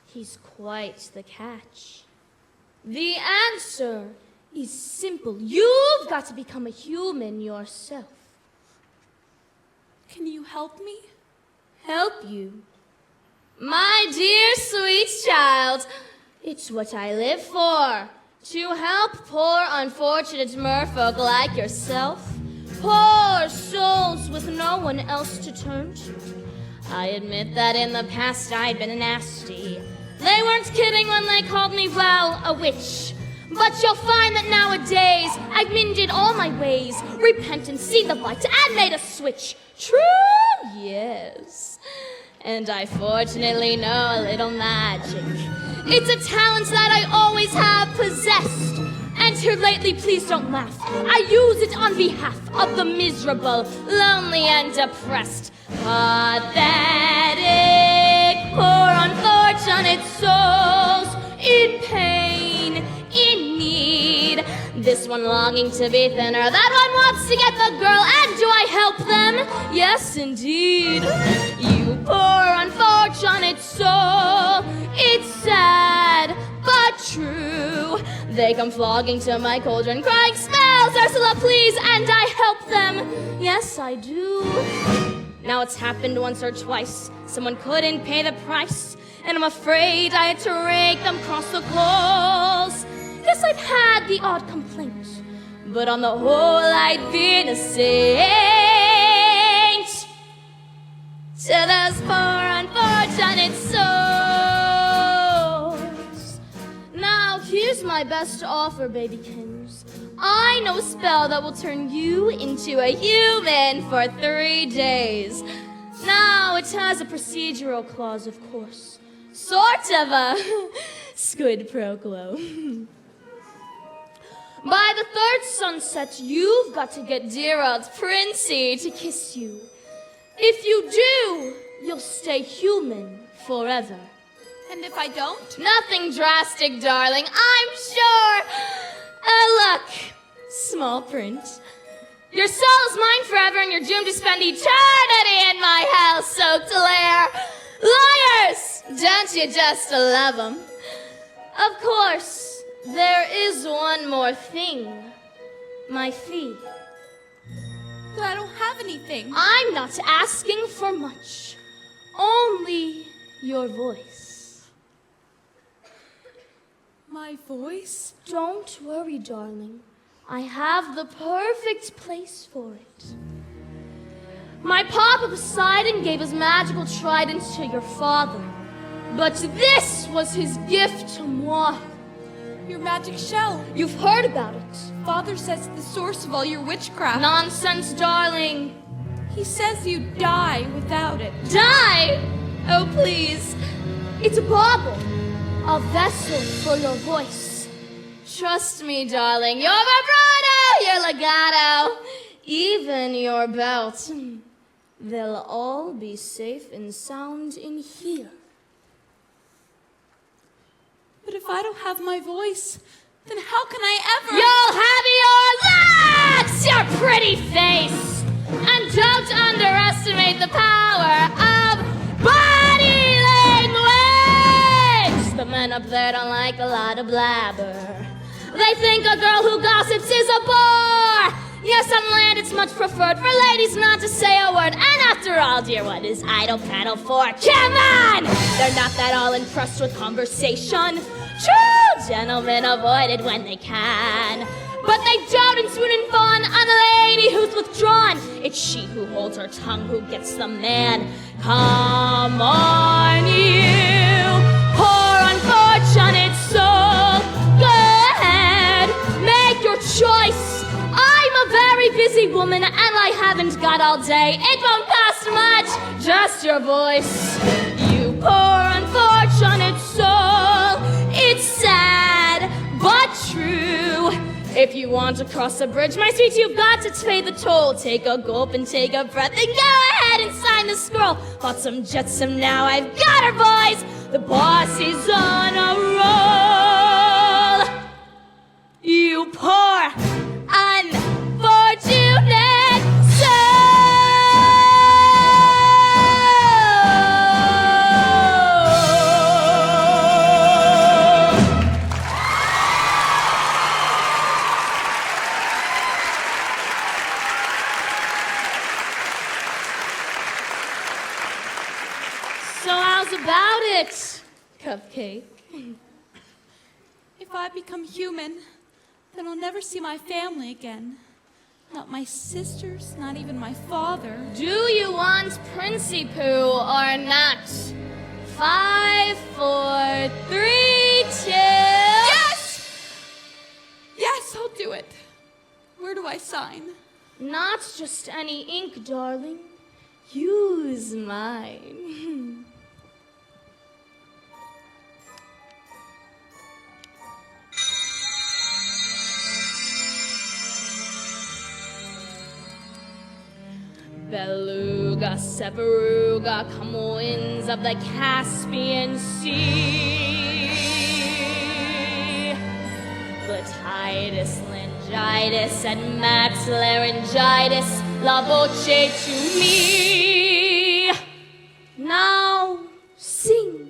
he's quite the catch. The answer is simple. You've got to become a human yourself. Can you help me? Help you? My dear sweet child, it's what I live for. To help poor unfortunate merfolk like yourself. Poor souls with no one else to turn to. I admit that in the past I'd been nasty. They weren't kidding when they called me, well, a witch. But you'll find that nowadays I've mended all my ways, repent and see the light, and made a switch. True, yes. And I fortunately know a little magic. It's a talent that I always have possessed. And here lately, please don't laugh, I use it on behalf of the miserable, lonely, and depressed. Pathetic, poor, unfortunate souls in pain, in need. This one longing to be thinner, that one wants to get the girl, and do I help them? Yes, indeed. You poor, unfortunate soul, it's sad, but true. They come flogging to my cauldron, crying, "Smells, Ursula, please," and I help them. Yes, I do. Now it's happened once or twice. Someone couldn't pay the price, and I'm afraid I had to rake them across the coals. Yes, I've had the odd complaint, but on the whole I'd been a saint to those poor unfortunate souls. Now here's my best offer, babykins. I know a spell that will turn you into a human for 3 days. Now it has a procedural clause, of course. Sort of a squid pro quo. By the third sunset, you've got to get dear old Princey to kiss you. If you do, you'll stay human forever. And if I don't? Nothing drastic, darling, I'm sure. Look, small print. Your soul's mine forever, and you're doomed to spend eternity in my house-soaked lair. Liars! Don't you just love them? Of course, there is one more thing. My fee. But I don't have anything. I'm not asking for much. Only your voice. My voice? Don't worry, darling. I have the perfect place for it. My Papa Poseidon gave his magical trident to your father, but this was his gift to moi. Your magic shell. You've heard about it. Father says it's the source of all your witchcraft. Nonsense, darling. He says you die without it. Die? Oh, please. It's a bauble, a vessel for your voice. Trust me, darling, your vibrato, your legato, even your belt. They'll all be safe and sound in here. But if I don't have my voice, then how can I ever... You'll have your looks, your pretty face. And don't underestimate the power of body language. The men up there don't like a lot of blabber. They think a girl who gossips is a bore. Yes, on land it's much preferred for ladies not to say a word. And after all, dear, what is idle prattle for? Come on! They're not that all impressed with conversation. True gentlemen avoid it when they can. But they dote and swoon and fawn on a lady who's withdrawn. It's she who holds her tongue who gets the man. Come on, you poor unfortunate soul. Go ahead, make your choice. I'm a very busy woman and I haven't got all day. It won't cost much, just your voice. You poor unfortunate soul. It's sad, but true. If you want to cross a bridge, my sweet, you've got to pay the toll. Take a gulp and take a breath, and go ahead and sign the scroll. Bought some jetsam, now I've got her, boys. The boss is on a roll. You poor, unfortunate soul. So how's about it, Cupcake? If I become human, then I'll never see my family again. Not my sisters, not even my father. Do you want Princey Poo or not? 5, 4, 3, 2... Yes! do I sign? Not just any ink, darling. Use mine. Beluga, Severuga, come winds of the Caspian Sea. Batitis, laryngitis, and max laryngitis, la voce to me. Now sing.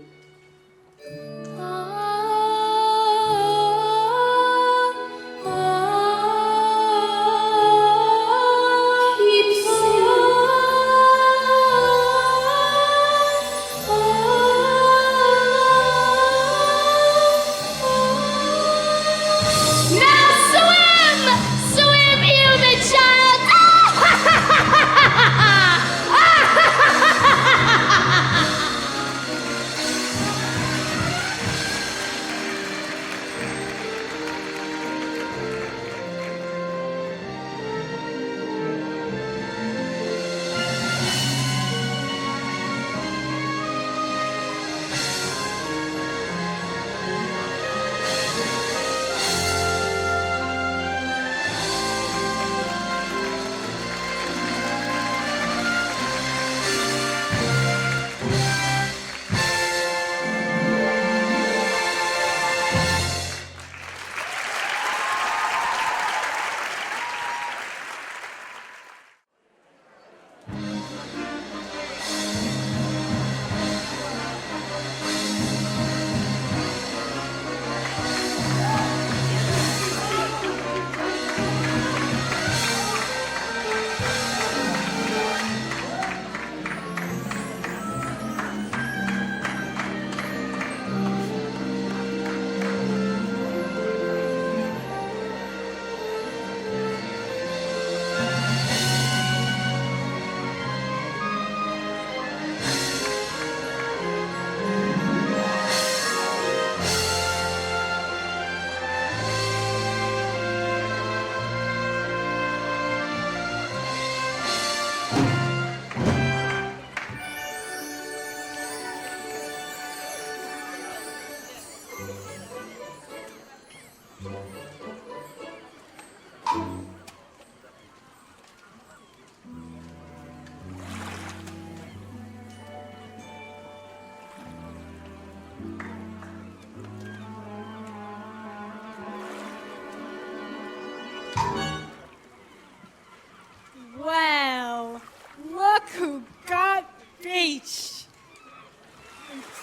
Well, look who got beach.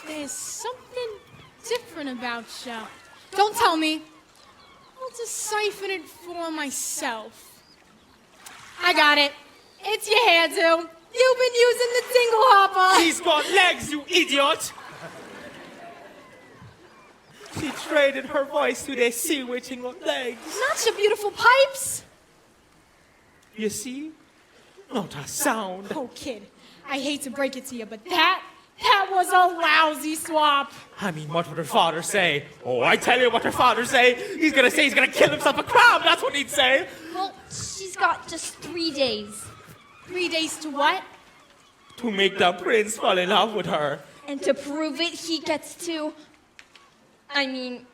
There's something different about you. Don't tell me. I'll decipher it for myself. I got it. It's your hairdo. You've been using the dingle hopper. She's got legs, you idiot! She traded her voice to their sea-witching legs. Not your beautiful pipes. You see? Not a sound. Oh, kid, I hate to break it to you, but that was a lousy swap. I mean, what would her father say? Oh, I tell you what her father say. He's gonna say he's gonna kill himself a crab. That's what he'd say. Well, she's got just 3 days. 3 days to what? To make the prince fall in love with her. And to prove it, he gets to... I mean,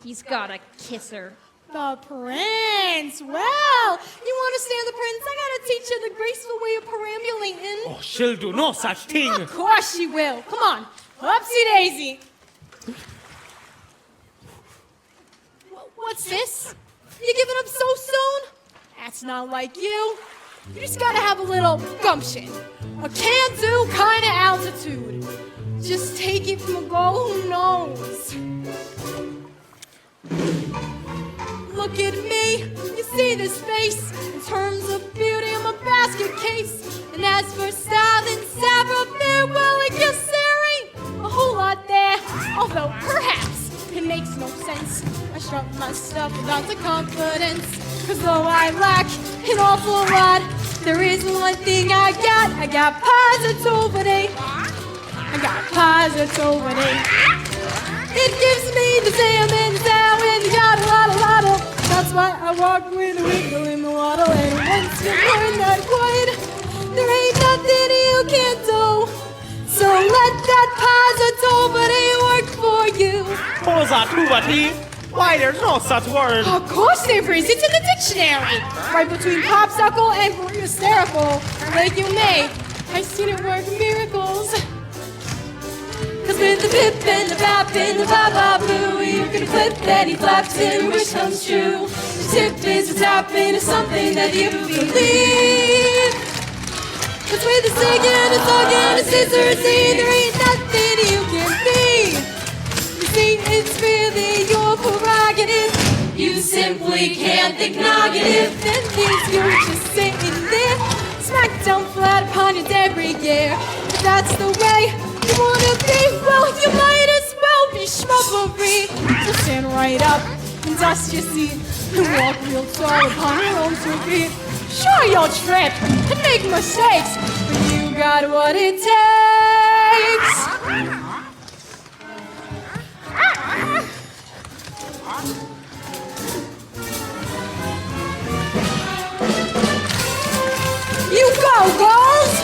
he's gotta kiss her. The prince. Well, you understand the prince? I gotta teach you the graceful way of perambulating. Oh, she'll do no such thing. Of course she will. Come on. Whoopsie daisy. What's this? You giving up so soon? That's not like you. You just gotta have a little gumption. A can-do kind of altitude. Just take it from a girl who knows. Look at me, you see this face. In terms of beauty, I'm a basket case. And as for style and savoir-faire, well, I guess there ain't a whole lot there. Although, perhaps, it makes no sense. I strut my stuff without the confidence. Cause though I lack an awful lot, there is one thing I got positivity. I got positivity. It gives me the Sam and Zow, and you got a lot of That's why I walk with a wiggle in the waddle. And once you learn that word, there ain't nothing you can't do. So let that positivity work for you. Positivity? Why, there's no such word. Of course there is. It's in the dictionary. Right between popsicle and hysterical. Like you may. I've seen it work miracles. Cause with the pip and the bop and the ba-ba-boo, you can flip and he flaps and wish comes true. The tip is the top into something that you believe. Cause with the stick and a thug and a scissors, there ain't nothing you can be. You see, it's really your prerogative. You simply can't think negative. That means you're just sitting there, smacked down flat upon your derriere. If that's the way you wanna be, well, you might as well be shrubbery. So stand right up and dust your seat and walk real tall upon your own 2 feet. Sure, you'll trip and make mistakes, but you got what it takes. You go, girls!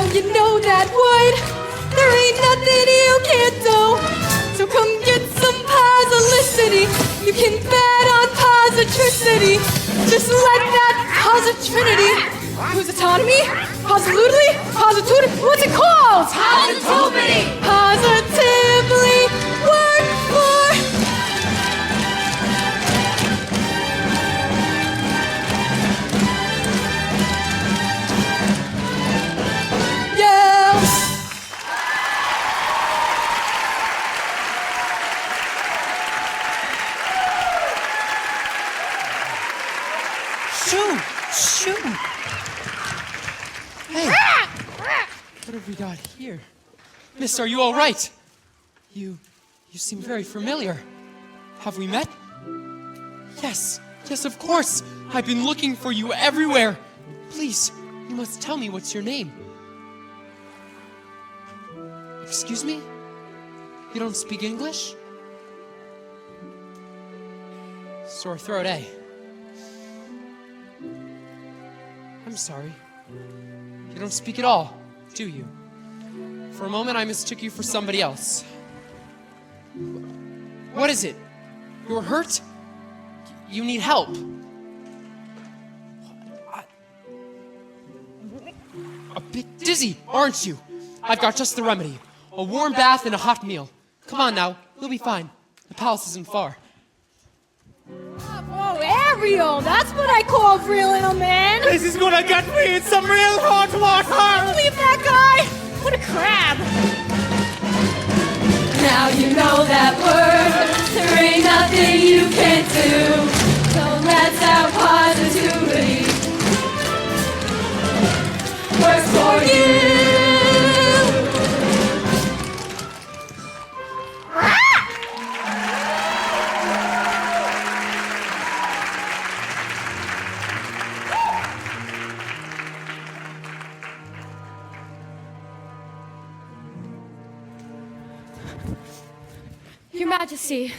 You know that word, there ain't nothing you can't do. So come get some positivity. You can bet on positricity. Just let that positrinity, whose autonomy, positively, what's it called? Positivity. Positively work for. Shoo! Hey, what have we got here? Miss, are you all right? You seem very familiar. Have we met? Yes, of course. I've been looking for you everywhere. Please, you must tell me what's your name. Excuse me? You don't speak English? Sore throat, eh? I'm sorry. You don't speak at all, do you? For a moment, I mistook you for somebody else. What is it? You're hurt? You need help? A bit dizzy, aren't you? I've got just the remedy. A warm bath and a hot meal. Come on now, you'll be fine. The palace isn't far. Oh, Ariel, that's what I call real little man. This is gonna get me in some real hot water! Leave that guy! What a crab! Now you know that word, there ain't nothing you can't do. So that's how positivity works for you. Your Majesty,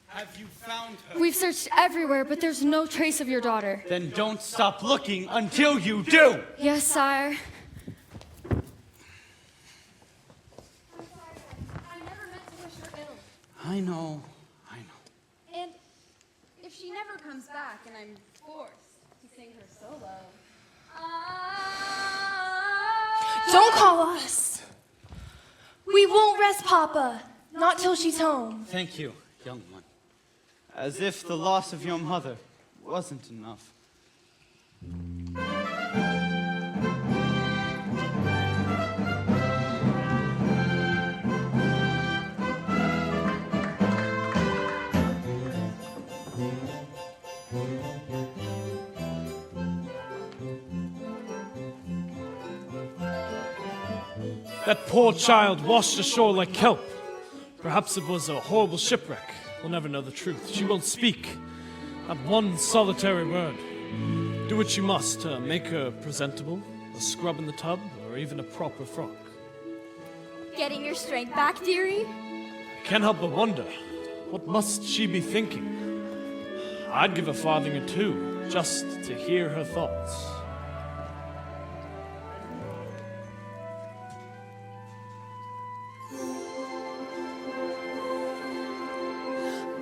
Have you found her? we've searched everywhere, but there's no trace of your daughter. Then don't stop looking until you do. Yes, sire. I know. And comes back and I'm forced to sing her solo. Don't call us. We won't rest Papa, not till she's home. Thank you, young one. As if the loss of your mother wasn't enough. That poor child washed ashore like kelp. Perhaps it was a horrible shipwreck. We'll never know the truth. She won't speak. Not one solitary word. Do what you must to make her presentable. A scrub in the tub, or even a proper frock. Getting your strength back, dearie? I can't help but wonder, what must she be thinking? I'd give a farthing or two, just to hear her thoughts.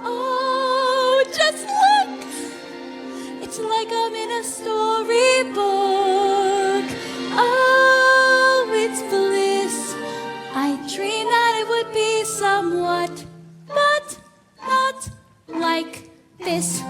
Oh, just look! It's like I'm in a storybook. Oh, it's bliss. I dreamed that it would be somewhat, but not like this.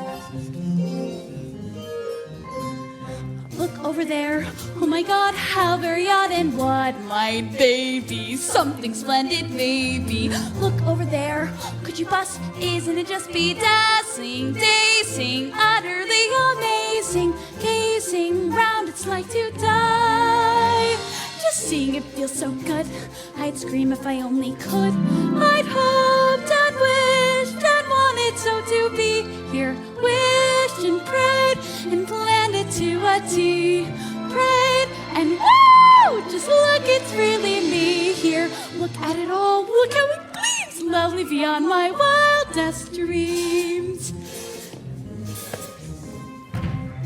Look over there. Oh my God, how very odd, and what might they be? Something splendid, maybe. Look over there. Could you bust? Isn't it just be dazzling, dazing, utterly amazing? Gazing round, it's like to die. Just seeing it feels so good. I'd scream if I only could. I'd hoped and wished and wanted so to be here. Wished and prayed and planned it to a T. Prayed and woo! Just look, it's really me here. Look at it all. Look how it gleams, lovely beyond my wildest dreams.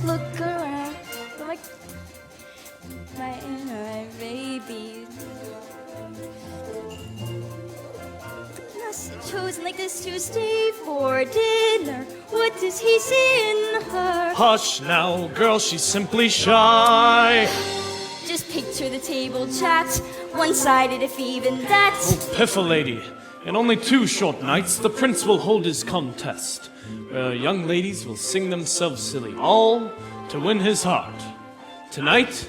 Look around, like my inner baby. Must have chosen like this to stay for dinner. What does he see in her? Hush now, girl, she's simply shy. Just picture the table chat, one-sided if even that. Oh, piffle lady. In only 2 short nights, the prince will hold his contest, where young ladies will sing themselves silly, all to win his heart. Tonight,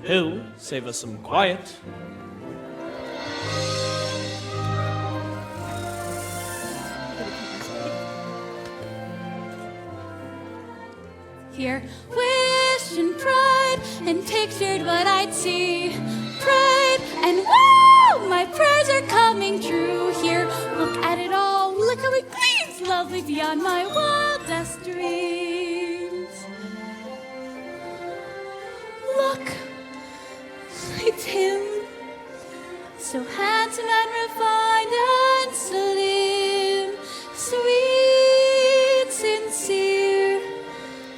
he'll save us some quiet. Here, wished and prayed and pictured what I'd see. Prayed and woo! My prayers are coming true. Here, look at it all. Look how it gleams, lovely beyond my wildest dreams. Look, it's him, so handsome and refined and slim, sweet, sincere,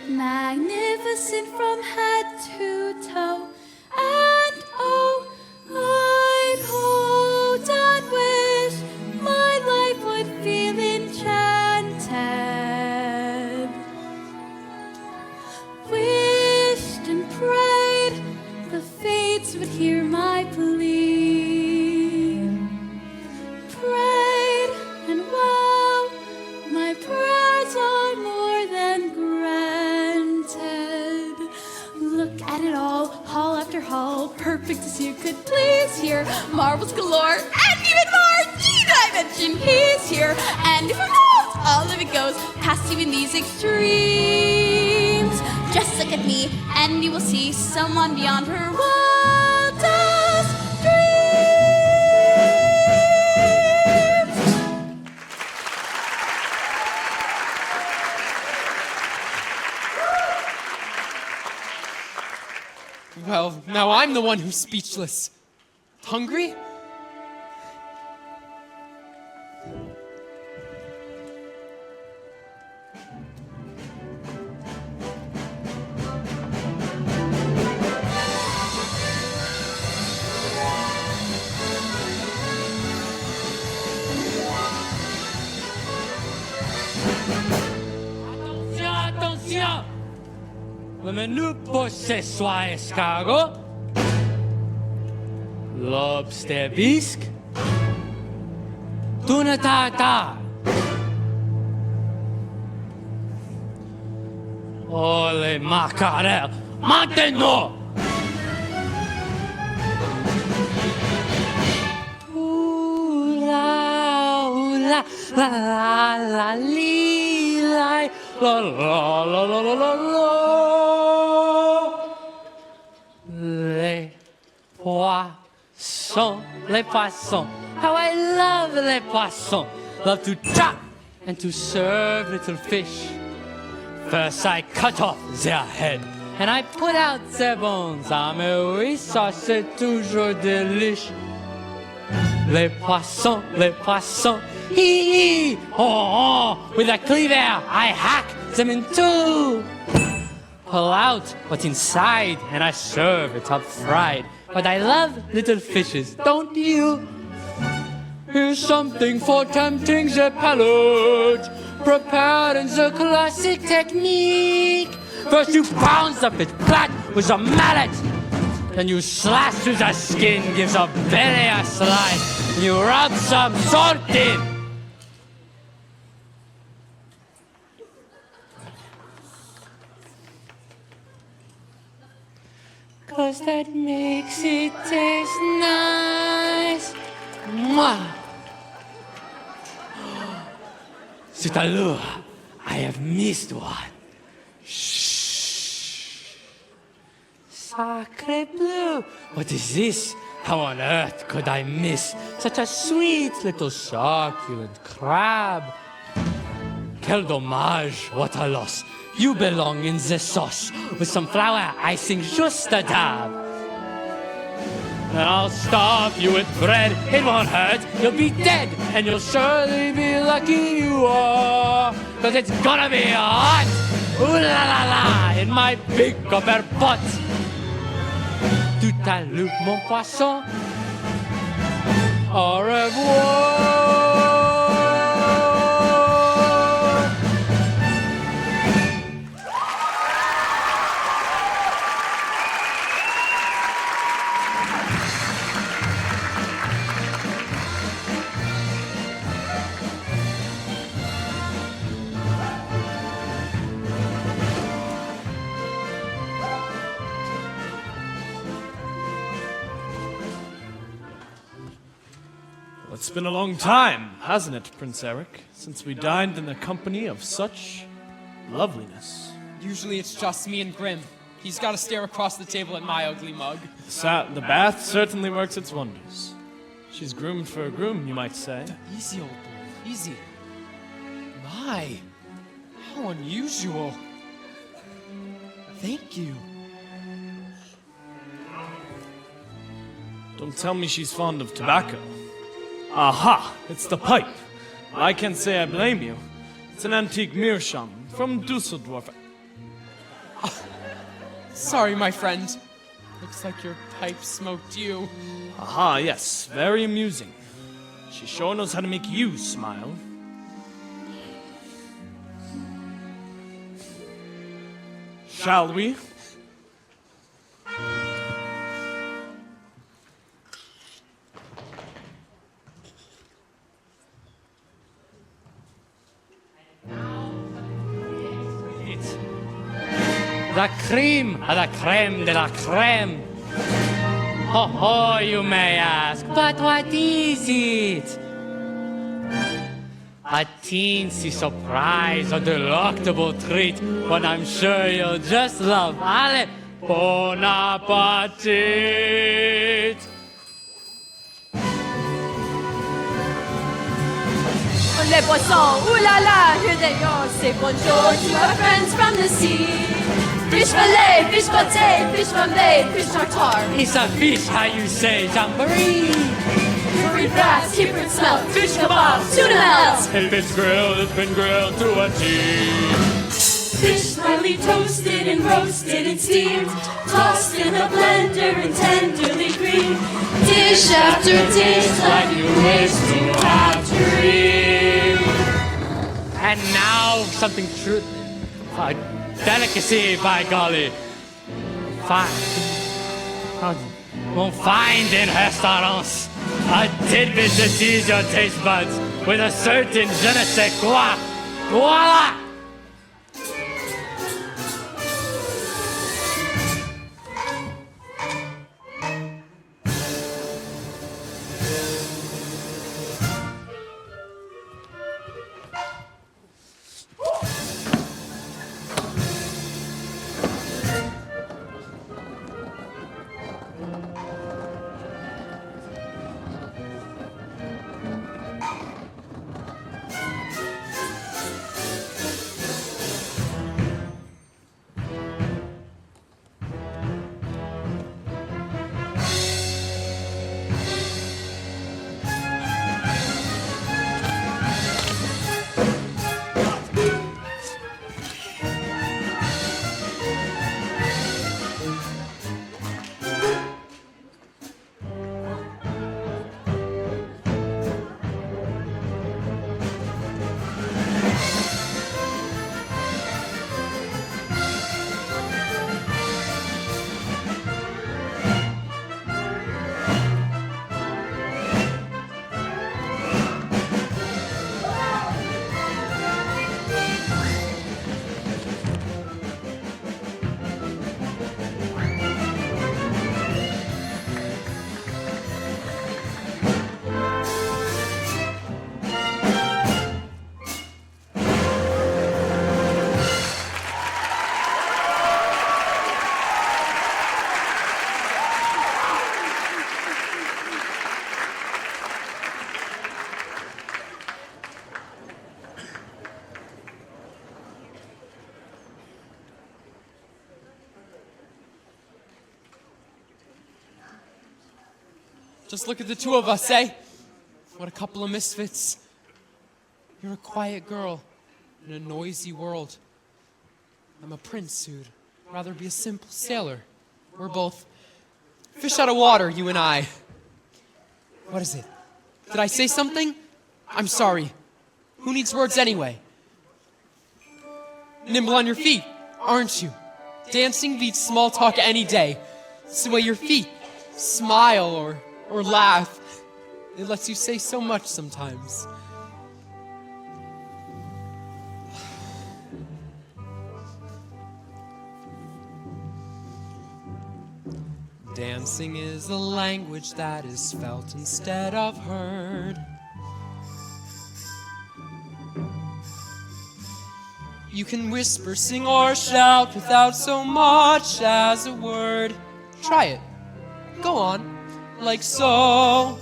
magnificent from head to toe. And oh, I'd hoped and wished my life would feel enchanted. Wished and prayed the fates would hear my plea. Prayed and wow, my prayers are more than granted. Look at it all, hall after hall, perfect as you could please. Here, marbles galore, and even more. Need I mention he's here? And if it rolls, all of it goes past even these extremes. Just look at me, and you will see someone beyond her wildest dreams. Well, now I'm the one who's speechless. Hungry? Attention, menu pour ce soir escargot, lobster bisque, tuna tartare. Oh, les macarelles, maintenant! Ooh la, la la la li la la la la la la la la. Les poissons, les poissons. How I love les poissons. Love to chop and to serve little fish. First I cut off their head and I put out their bones. Ah mais oui, ça c'est toujours délicieux. Les poissons, hee hee, oh, oh, with a cleaver I hack them in two. Pull out what's inside and I serve it up fried. But I love little fishes, don't you? Here's something for tempting the palate, prepared in the classic technique. First you pound the fish flat with a mallet, then you slash through the skin, give the belly a slice, you rub some salt in. Cause that makes it taste nice. Mwah! C'est alors I have missed one. Shh. Sacre bleu. What is this? How on earth could I miss such a sweet little succulent crab? Quel dommage, what a loss. You belong in the sauce. With some flour, icing just a dab. Then I'll starve you with bread. It won't hurt, you'll be dead. And you'll surely be lucky you are. Cause it's gonna be hot. Ooh la la la, in my big copper pot. Tout à l'heure, mon poisson. Au revoir. It's been a long time, hasn't it, Prince Eric, since we dined in the company of such loveliness. Usually it's just me and Grim. He's got to stare across the table at my ugly mug. The bath certainly works its wonders. She's groomed for a groom, you might say. Easy, old boy, easy. My, how unusual. Thank you. Don't tell me she's fond of tobacco. Aha! It's the pipe. I can't say I blame you. It's an antique meerschaum from Dusseldorf. Sorry, my friend. Looks like your pipe smoked you. Aha, yes. Very amusing. She sure knows how to make you smile. Shall we? La crème de la crème. Oh, oh, you may ask, but what is it? A teensy surprise, a delectable treat, one I'm sure you'll just love. Allez, bon appétit! Les poissons, ooh la la, here they are. Say bonjour to our friends from the sea. Fish fillet, fish pâté, fish flambé, fish tartare. It's a fish, how you say, jamboree. Curry brass, keep it smell, fish kebab, tuna melt. If it's grilled, it's been grilled to a T. Fish lightly toasted and roasted and steamed, tossed in a blender and tenderly creamed. Dish after dish like you wish to have dreamed. And now something true. Delicacy, by golly. won't find in restaurants a tidbit to tease your taste buds with a certain je ne sais quoi. Voila! Just look at the two of us, eh? What a couple of misfits. You're a quiet girl in a noisy world. I'm a prince who'd rather be a simple sailor. We're both fish out of water, you and I. What is it? Did I say something? I'm sorry. Who needs words anyway? Nimble on your feet, aren't you? Dancing beats small talk any day. Sway your feet, smile or laugh. It lets you say so much sometimes. Dancing is a language that is felt instead of heard. You can whisper, sing, or shout without so much as a word. Try it. Go on. Like so.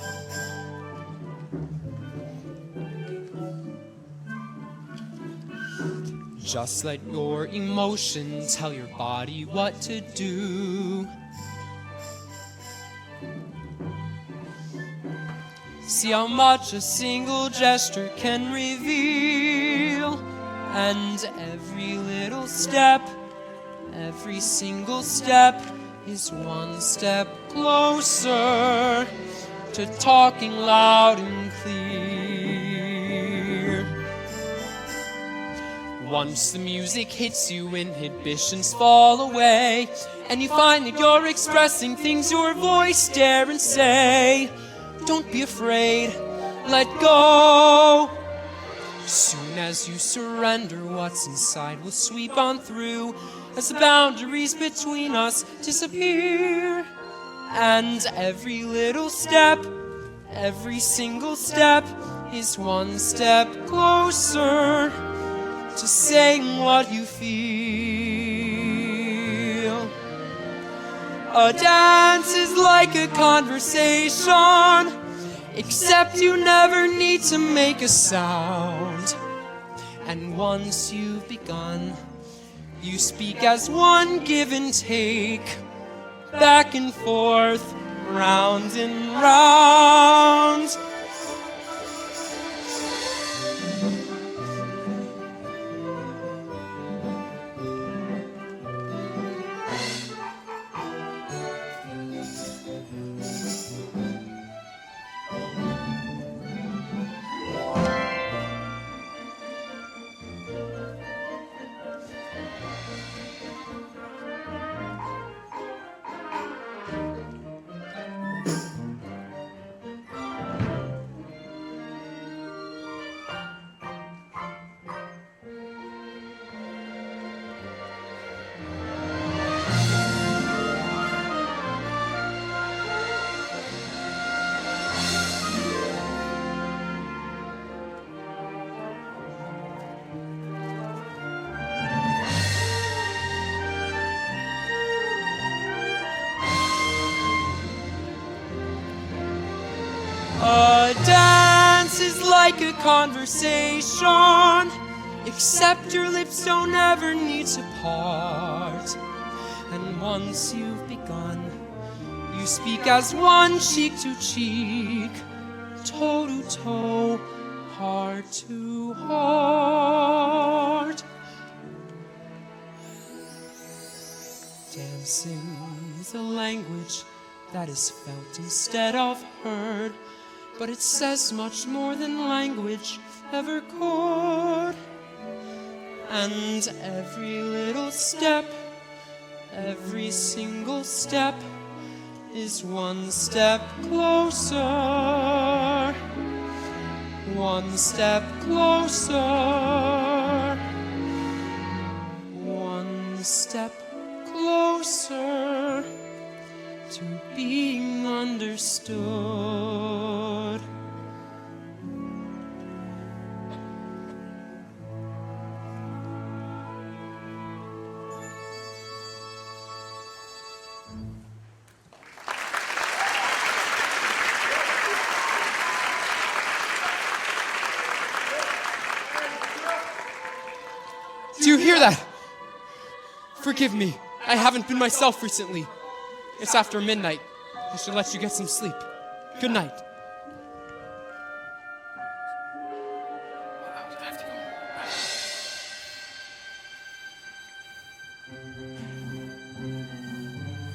Just let your emotion tell your body what to do. See how much a single gesture can reveal. And every little step, every single step is one step closer to talking loud and clear. Once the music hits you, inhibitions fall away, and you find that you're expressing things your voice daren't say. Don't be afraid, let go. Soon as you surrender, what's inside will sweep on through as the boundaries between us disappear. And every little step, every single step is one step closer to saying what you feel. A dance is like a conversation, except you never need to make a sound. And once you've begun, you speak as one, give and take, back and forth, round and round. A dance is like a conversation, except your lips don't ever need to part. And once you've begun, you speak as one, cheek to cheek, toe to toe, heart to heart. Dancing is a language that is felt instead of heard, but it says much more than language ever could. And every little step, every single step, is one step closer, one step closer, one step closer to being understood. Do you hear that? Forgive me. I haven't been myself recently. It's after midnight. I should let you get some sleep. Good night.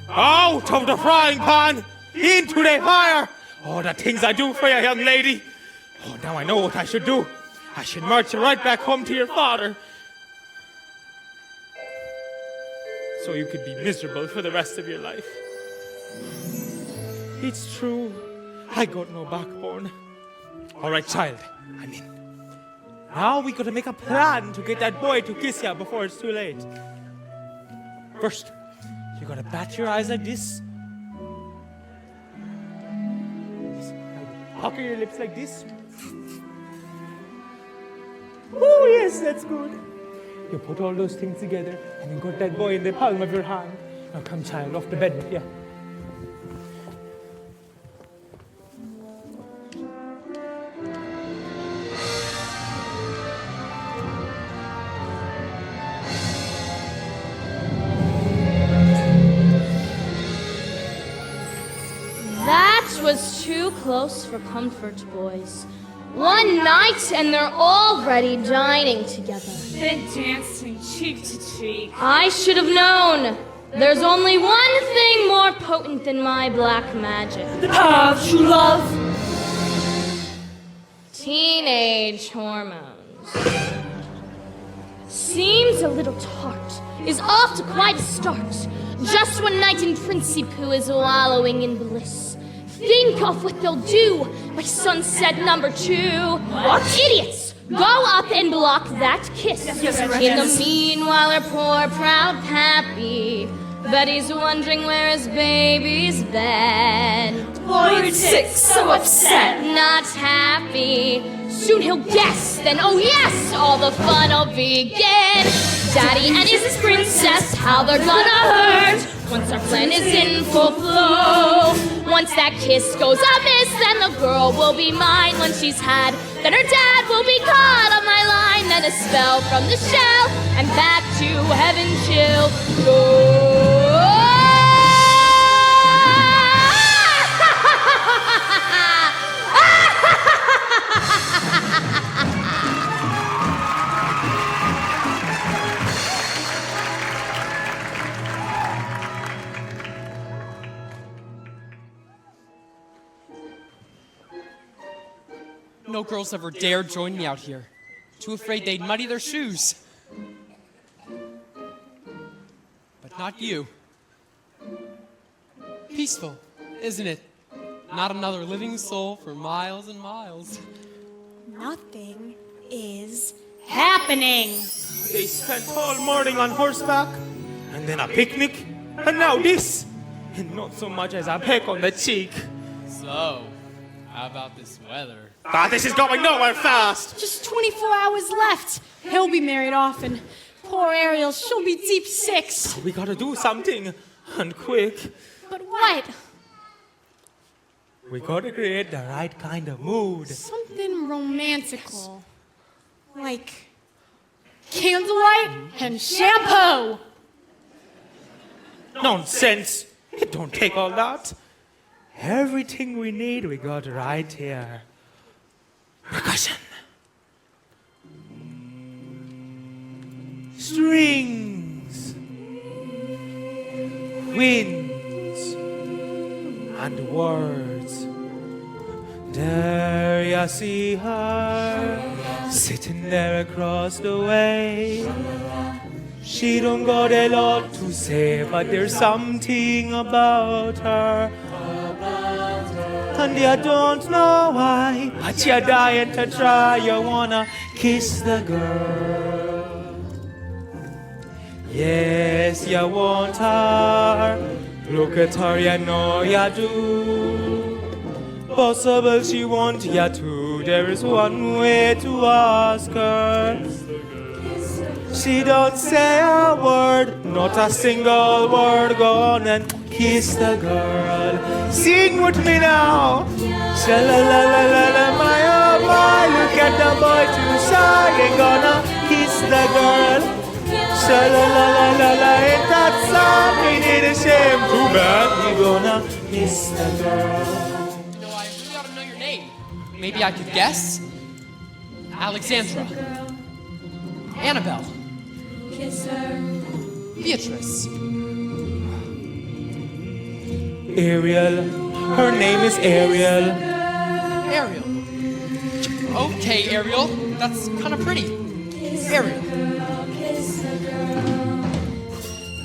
Out of the frying pan, into the fire. Oh, the things I do for you, young lady. Oh, now I know what I should do. I should march you right back home to your father, so you could be miserable for the rest of your life. It's true, I got no backbone. All right, child, I'm in. Now we gotta make a plan to get that boy to kiss you before it's too late. First, you gotta bat your eyes like this. Pucker your lips like this. Oh yes, that's good. You put all those things together and you got that boy in the palm of your hand. Now come, child, off the bed with you. That was too close for comfort, boys. One night and they're already dining together. Then dancing cheek to cheek. I should have known. There's only one thing more potent than my black magic. The power of true love. Teenage hormones. Seems a little tart. Is off to quite a start. Just one night and Princey Pooh is wallowing in bliss. Think of what they'll do by sunset number 2. What? Idiots! Go up and block that kiss. Yes, In the meanwhile, our poor proud Pappy, Betty's wondering where his baby's been. Boy, sick, so upset. Not happy. Soon he'll guess, then oh yes, all the fun'll begin. Daddy and his princess, how they're gonna hurt once our plan is in full flow. Once that kiss goes amiss, then the girl will be mine when she's had. Then her dad will be caught on my line. Then a spell from the shell and back to heaven she'll go. No girls ever dared join me out here. Too afraid they'd muddy their shoes. But not you. Peaceful, isn't it? Not another living soul for miles and miles. Nothing is happening. They spent all morning on horseback, and then a picnic, and now this, and not so much as a peck on the cheek. So, how about this weather? Ah, this is going nowhere fast. just 24 hours left. He'll be married off, and poor Ariel, she'll be deep 6. We gotta do something, and quick. But what? We gotta create the right kind of mood. Something romantical. Like candlelight and shampoo. Nonsense! It don't take all that. Everything we need, we got right here. Percussion. Strings. Winds. And words. There you see her, sitting there across the way. She don't got a lot to say, but there's something about her. And you don't know why, but you're dying to try. You wanna kiss the girl. Yes, you want her. Look at her, you know you do. Possible she want you to. There is one way to ask her. She don't say a word, not a single word. Go on and kiss the girl. Sing with me now. Sha-la-la-la-la-la, my oh boy. Look at the boy too shy. Ain't gonna kiss the girl. Sha-la-la-la-la-la, ain't that something? Ain't a shame. Too bad. You gonna kiss the girl. You know, I really ought to know your name. Maybe I could guess. Alexandra. Annabelle. Beatrice. Ariel. Her name is Ariel. Ariel. Okay, Ariel. That's kind of pretty. Ariel.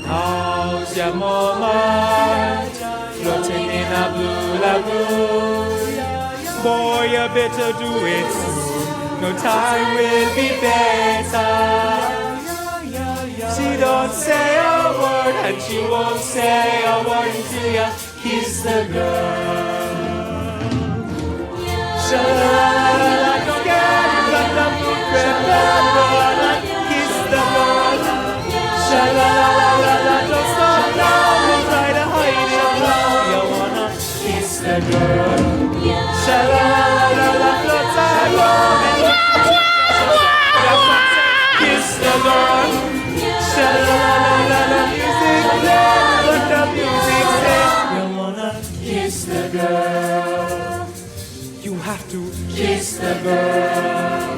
How's your mama? Floating in a blue lagoon. Boy, you better do it soon. No time will be better. She don't say a word, and she won't say a word until you kiss the girl. Sha-la-la-la-la, don't get it, got the mood prepared, go on and kiss the girl. Sha-la-la-la-la, don't stop now, don't try to hide it now. You wanna kiss the girl. Sha-la-la-la-la, float and warm and kiss the girl. Sha-la-la-la-la, music play, let the music say. You wanna kiss the girl. You have to kiss the girl.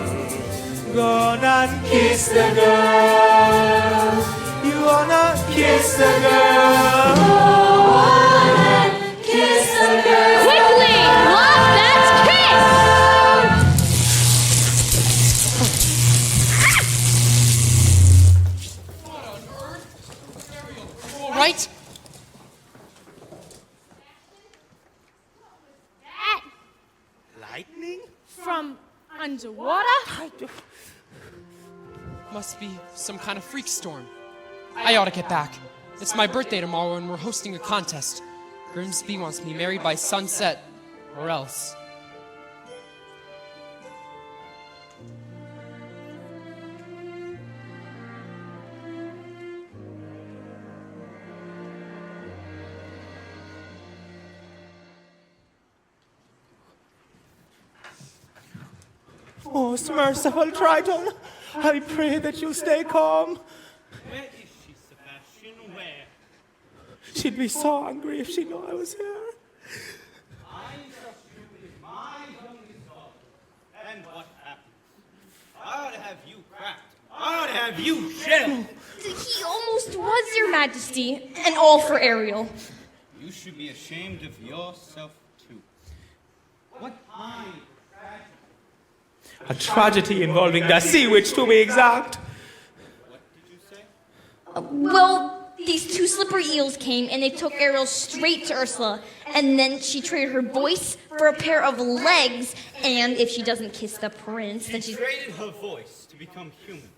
Go on and kiss the girl. You wanna kiss the girl. Go on and kiss the girl. Quickly! Love that kiss! All right? Lightning? From underwater? Must be some kind of freak storm. I ought to get back. It's my birthday tomorrow and we're hosting a contest. Grimsby wants me married by sunset, or else. Most merciful Triton, I pray that you'll stay calm. Where is she, Sebastian? Where? She'd be so angry if she knew I was here. I entrust you with my youngest daughter. And what happens? I ought to have you cracked. I ought to have you shelled. He almost was, Your Majesty, and all for Ariel. You should be ashamed of yourself, too. What kind of tragedy? A tragedy involving the sea witch, to be exact. What did you say? Well, these two slippery eels came and they took Ariel straight to Ursula. And then she traded her voice for a pair of legs. And if she doesn't kiss the prince, then She she's... traded her voice to become human.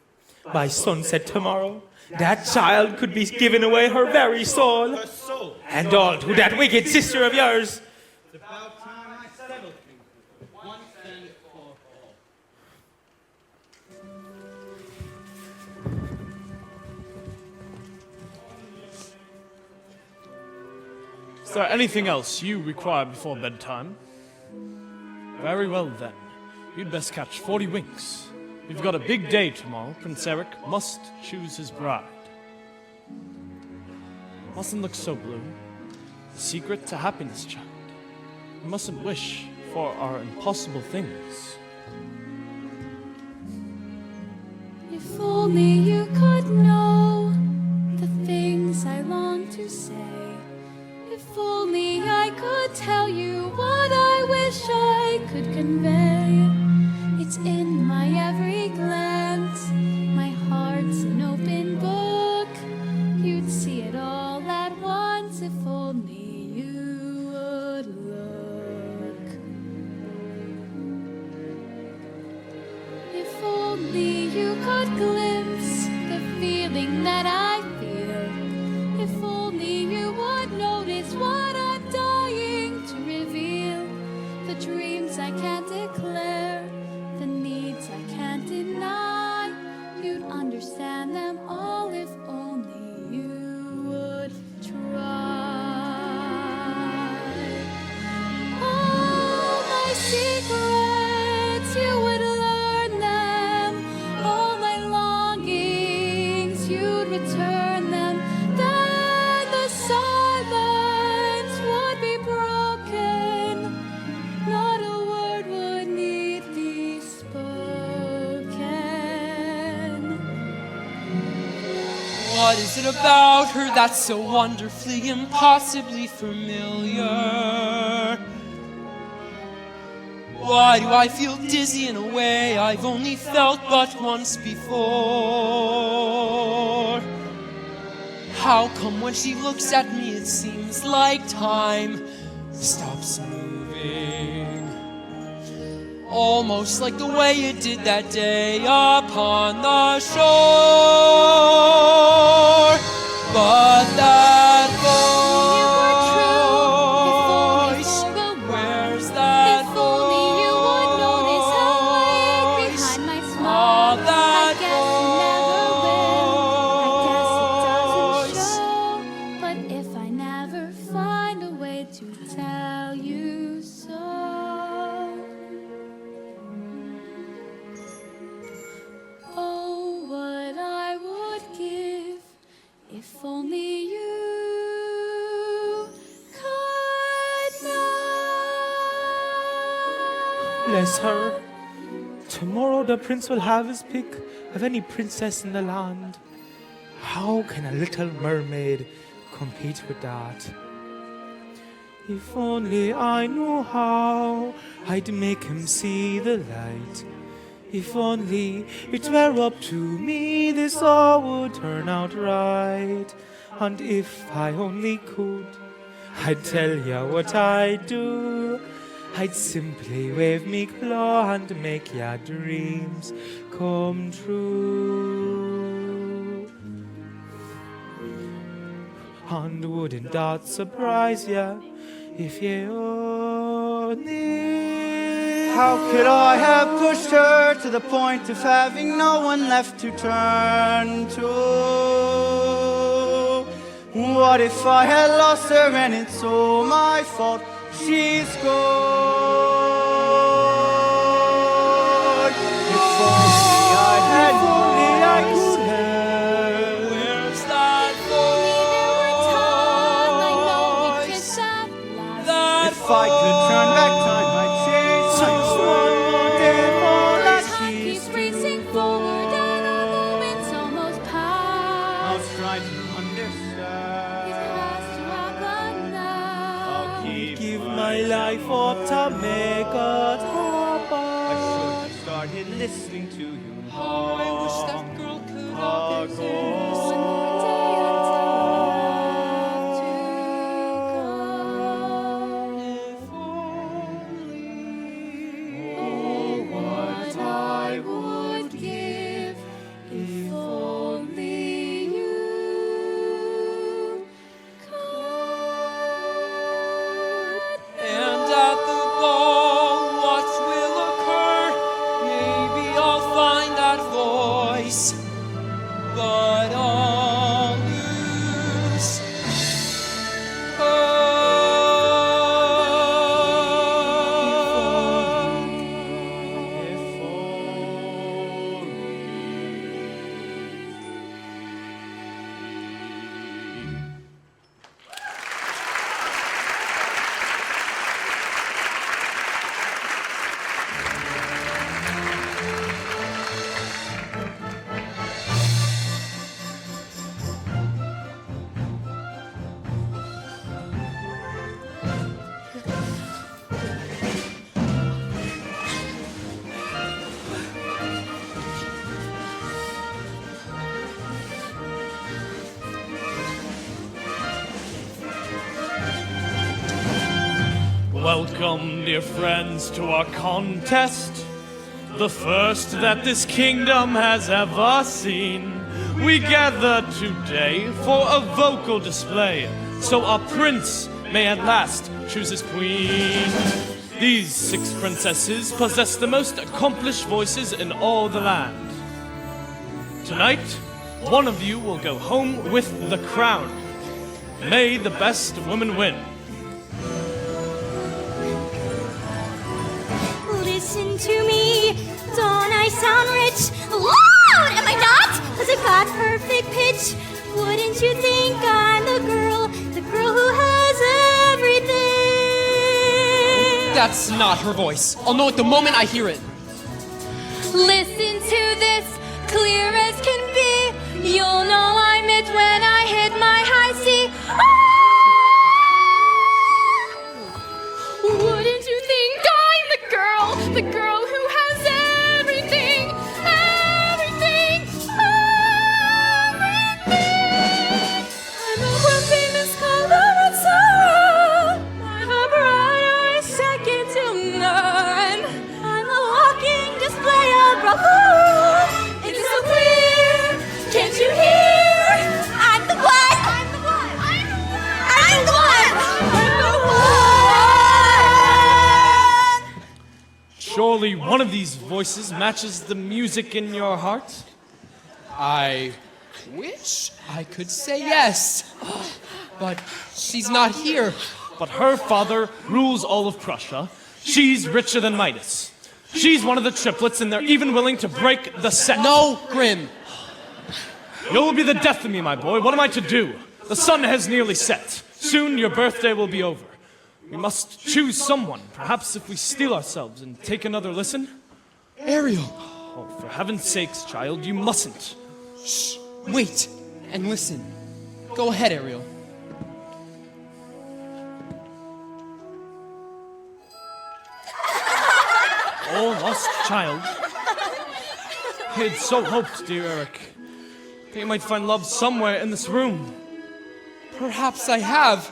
By sunset tomorrow, that child could be giving away her very soul. Her soul. And all to that wicked sister of yours. It's about time I settled things once and for all. there anything else you require before bedtime? Very well then. You'd best catch 40 winks. We've got a big day tomorrow. Prince Eric must choose his bride. Mustn't look so blue. The secret to happiness, child. You mustn't wish for our impossible things. If only you could know the things I long to say. If only I could tell you what I wish I could convey. It's in my every glance. My heart's an open book. You'd see it all at once if only you would look. If only you could glimpse the feeling that I feel. If only you would notice what I'm dying to reveal. The dreams I can't declare, the needs I can't deny. You'd understand them all if only you would try. All my secrets, you would learn them. All my longings, you'd return them. Then the silence would be broken. Not a word would need be spoken. What is it about her that's so wonderfully, impossibly familiar? Why do I feel dizzy in a way I've only felt but once before? How come when she looks at me it seems like time stops moving? Almost like the way it did that day upon the shore. But that voice, where's that If only you would notice how I ache behind my smile. that I guess you never will. I guess it doesn't show. But if I never find a way to tell you so. Oh, what I would give if only you could know. Bless her. Tomorrow the prince will have his pick of any princess in the land. How can a little mermaid compete with that? If only I knew how, I'd make him see the light. If only it were up to me, this all would turn out right. And if I only could, I'd tell ya what I'd do. I'd simply wave me claw and make ya dreams come true. And wouldn't that surprise ya if you only... How could I have pushed her to the point of having no one left to turn to? What if I had lost her and it's all my fault? She's gone. If only I had voice. Where's that voice? If I could turn back time, I'd change just one more day for that she's Racing forward and our moment's almost past. I'll try to understand. I'll Give my life up to make us happy. I should have started listening to you. Oh, I wish that girl could Oh, have What I would give if only you could. And at the ball, what will occur? Maybe I'll find that voice, but I'll lose her. Welcome, dear friends, to our contest, the first that this kingdom has ever seen. We gather today for a vocal display, so our prince may at last choose his queen. These 6 princesses possess the most accomplished voices in all the land. Tonight, one of you will go home with the crown. May the best woman win. Listen to me, don't I sound rich? Loud, am I not? Has it got perfect pitch? Wouldn't you think I'm the girl who has everything? That's not her voice. I'll know it the moment I hear it. Listen to this, clear as can be. You'll know I'm it when I hit my high C. Wouldn't you think I'm the girl who has everything, everything, everything. I'm a world famous color of sorrow. I'm a bright second to none. I'm a walking display of bravura. It's so clear, can't you hear? I'm the one. I'm the one. I'm the one. I'm the one. Surely one of these voices matches the music in your heart? I wish I could say yes, but she's not here. But her father rules all of Prussia. She's richer than Midas. She's one of the triplets, and they're even willing to break the set. No, Grim. You'll be the death of me, my boy. What am I to do? The sun has nearly set. Soon your birthday will be over. We must choose someone. Perhaps if we steel ourselves and take another listen? Ariel. Oh, for heaven's sakes, child, you mustn't. Shh. Wait and listen. Go ahead, Ariel. Oh, lost child. I had so hoped, dear Eric, that you might find love somewhere in this room. Perhaps I have.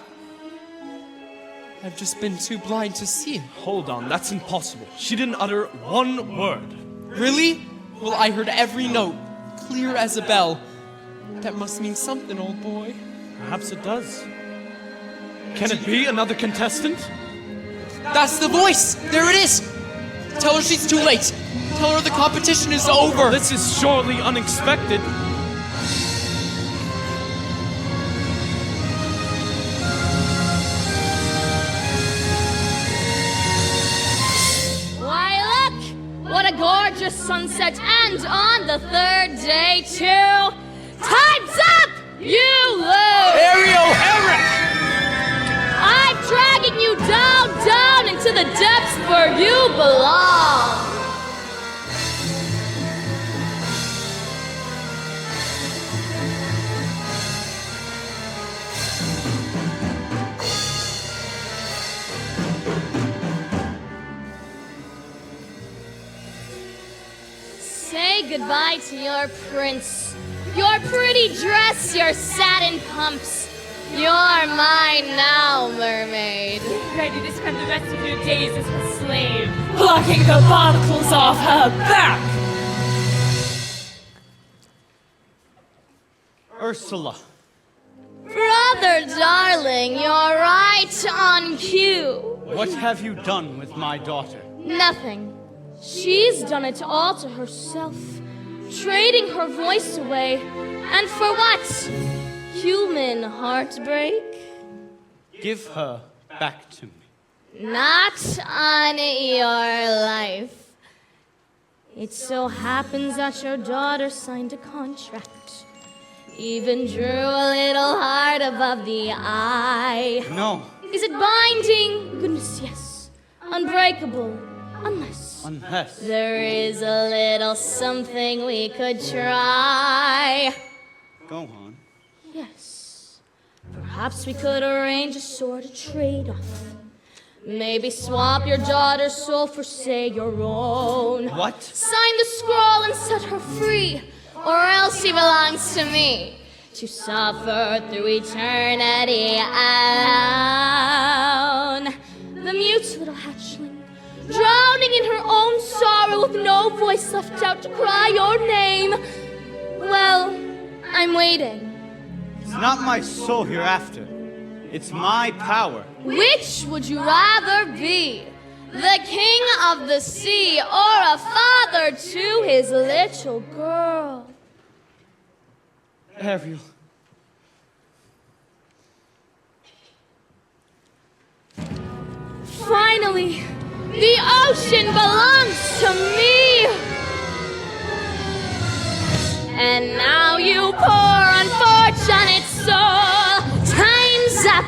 I've just been too blind to see it. Hold on, that's impossible. She didn't utter one word. Really? Well, I heard every note, clear as a bell. That must mean something, old boy. Perhaps it does. Can it be another contestant? That's the voice! There it is! Tell her she's too late. Tell her the competition is over. This is surely unexpected. Why, look! What a gorgeous sunset, and on the 3rd day, too. Time's up! You lose! Ariel! Eric! I'm dragging you down into the depths where you belong! Say goodbye to your prince, your pretty dress, your satin pumps. You're mine now, mermaid. Ready to spend the rest of your days as her slave, plucking the barnacles off her back! Ursula. Brother, darling, you're right on cue. What have you done with my daughter? Nothing. She's done it all to herself, trading her voice away. And for what? Human heartbreak? Give her back to me. Not on your life. It so happens that your daughter signed a contract. Even drew a little heart above the eye. No. Is it binding? Goodness, yes. Unbreakable. Unless there is a little something we could try. Go on. Yes. Perhaps we could arrange a sort of trade-off. Maybe swap your daughter's soul for, say, your own. What? Sign the scroll and set her free, or else she belongs to me, to suffer through eternity alone. The the mute little hatchling, drowning in her own sorrow with no voice left out to cry your name. Well, I'm waiting. It's not my soul you're after. It's my power. Which would you rather be? The king of the sea or a father to his little girl? Ariel. Finally, the ocean belongs to me. And now you poor unfortunate soul, time's up,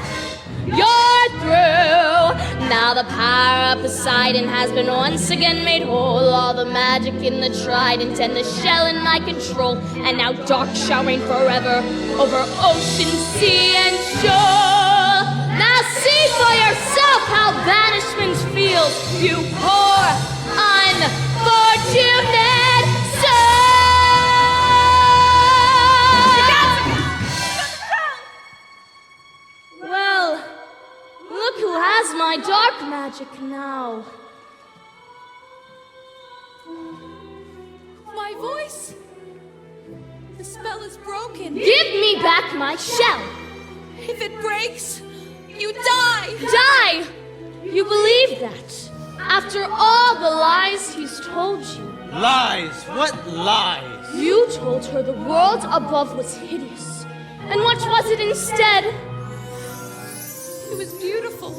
you're through. Now the power of Poseidon has been once again made whole. All the magic in the trident and the shell in my control. And now dark shall reign forever over ocean, sea, and shore. Now see for yourself how banishment feels, you poor unfortunate soul. Well, look who has my dark magic now. My voice? The spell is broken. Give me back my shell. If it breaks, you die. Die! You believe that? After all the lies he's told you. Lies? What lies? You told her the world above was hideous. And what was it instead? It was beautiful.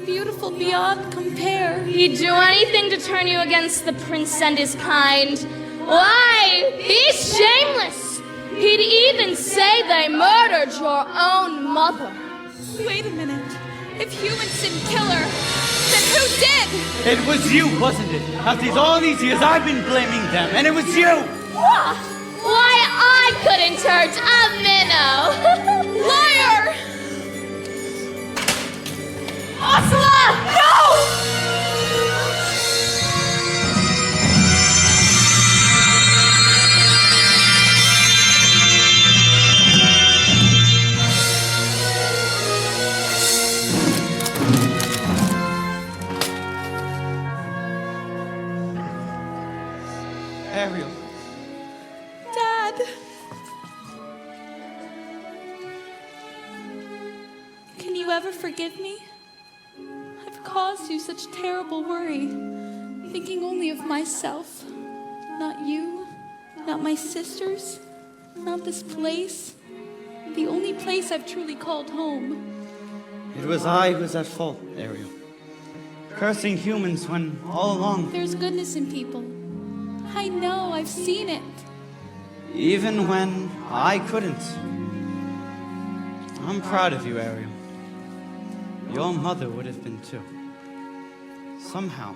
Beautiful beyond compare. He'd do anything to turn you against the prince and his kind. Why, he's shameless. He'd even say they murdered your own mother. Wait a minute. If humans didn't kill her, then who did? It was you, wasn't it? After all these years, I've been blaming them, and it was you! Why, I couldn't hurt a minnow. Liar! Ursula! No! Ariel. Dad. Can you ever forgive me? I've caused you such terrible worry, thinking only of myself. Not you, not my sisters, not this place. The only place I've truly called home. It was I who was at fault, Ariel. Cursing humans when all along, There's goodness in people. I know, I've seen it. even when I couldn't. I'm proud of you, Ariel. Your mother would have been too. Somehow,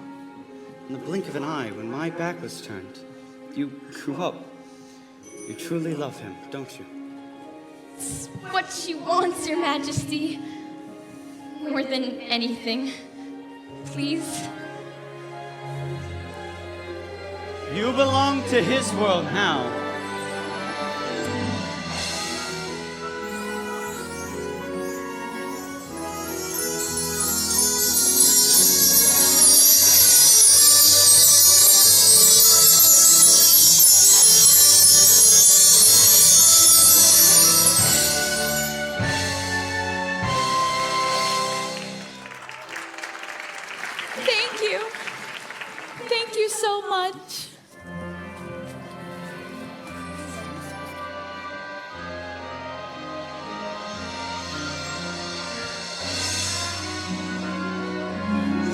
in the blink of an eye, when my back was turned, you grew up. You truly love him, don't you? It's what she wants, Your Majesty. More than anything. Please. You belong to his world now. Thank you. Thank you so much.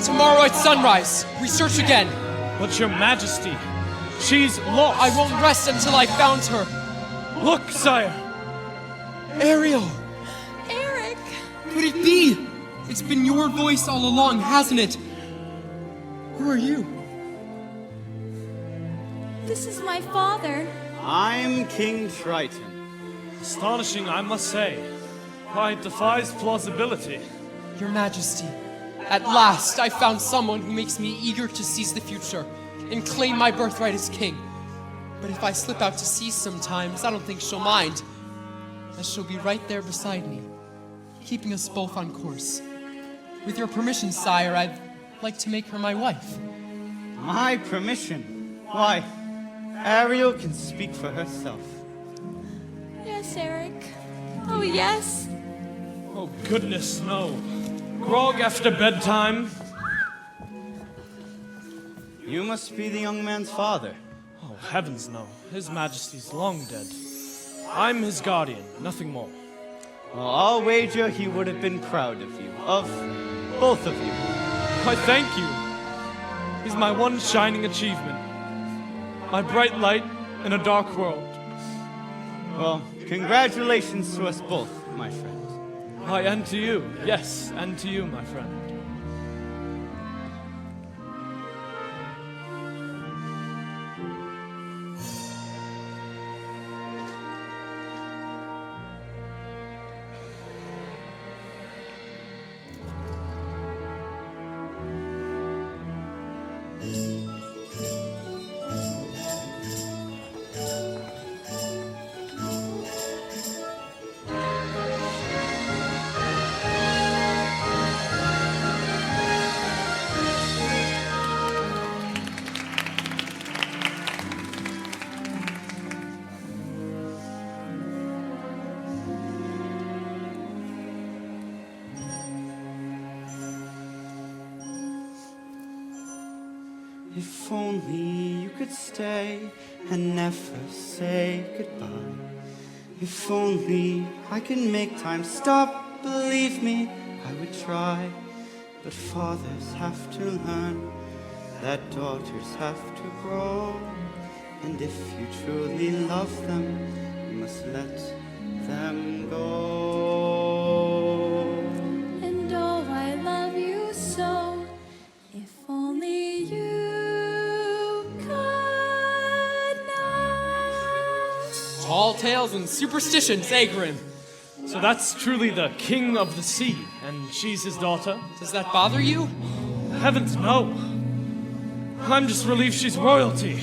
Tomorrow at sunrise, we search again. But Your Majesty, she's lost. I won't rest until I found her. Look, sire. Ariel, Eric. could it be? It's been your voice all along, hasn't it? Who are you? This is my father. I'm King Triton. Astonishing, I must say. Why, it defies plausibility. Your Majesty, at last I found someone who makes me eager to seize the future and claim my birthright as king. But if I slip out to sea sometimes, I don't think she'll mind, as she'll be right there beside me, keeping us both on course. With your permission, sire, I'd like to make her my wife. My permission? Why, Ariel can speak for herself. Yes, Eric. Oh, yes. Oh, goodness, no. Grog after bedtime? You must be the young man's father. Oh, heavens no. His Majesty's long dead. I'm his guardian, nothing more. Well, I'll wager he would have been proud of you. Of both of you. I thank you. He's my one shining achievement. My bright light in a dark world. Well, congratulations to us both, my friend. Why, and to you. Yes, and to you, my friend. If only you could stay and never say goodbye. If only I could make time stop, believe me, I would try. But fathers have to learn that daughters have to grow. And if you truly love them, you must let them go. And oh, I love you so. If only you could know. Tall tales and superstitions, eh, Grim? So that's truly the king of the sea, and she's his daughter? Does that bother you? Heavens, no. I'm just relieved she's royalty.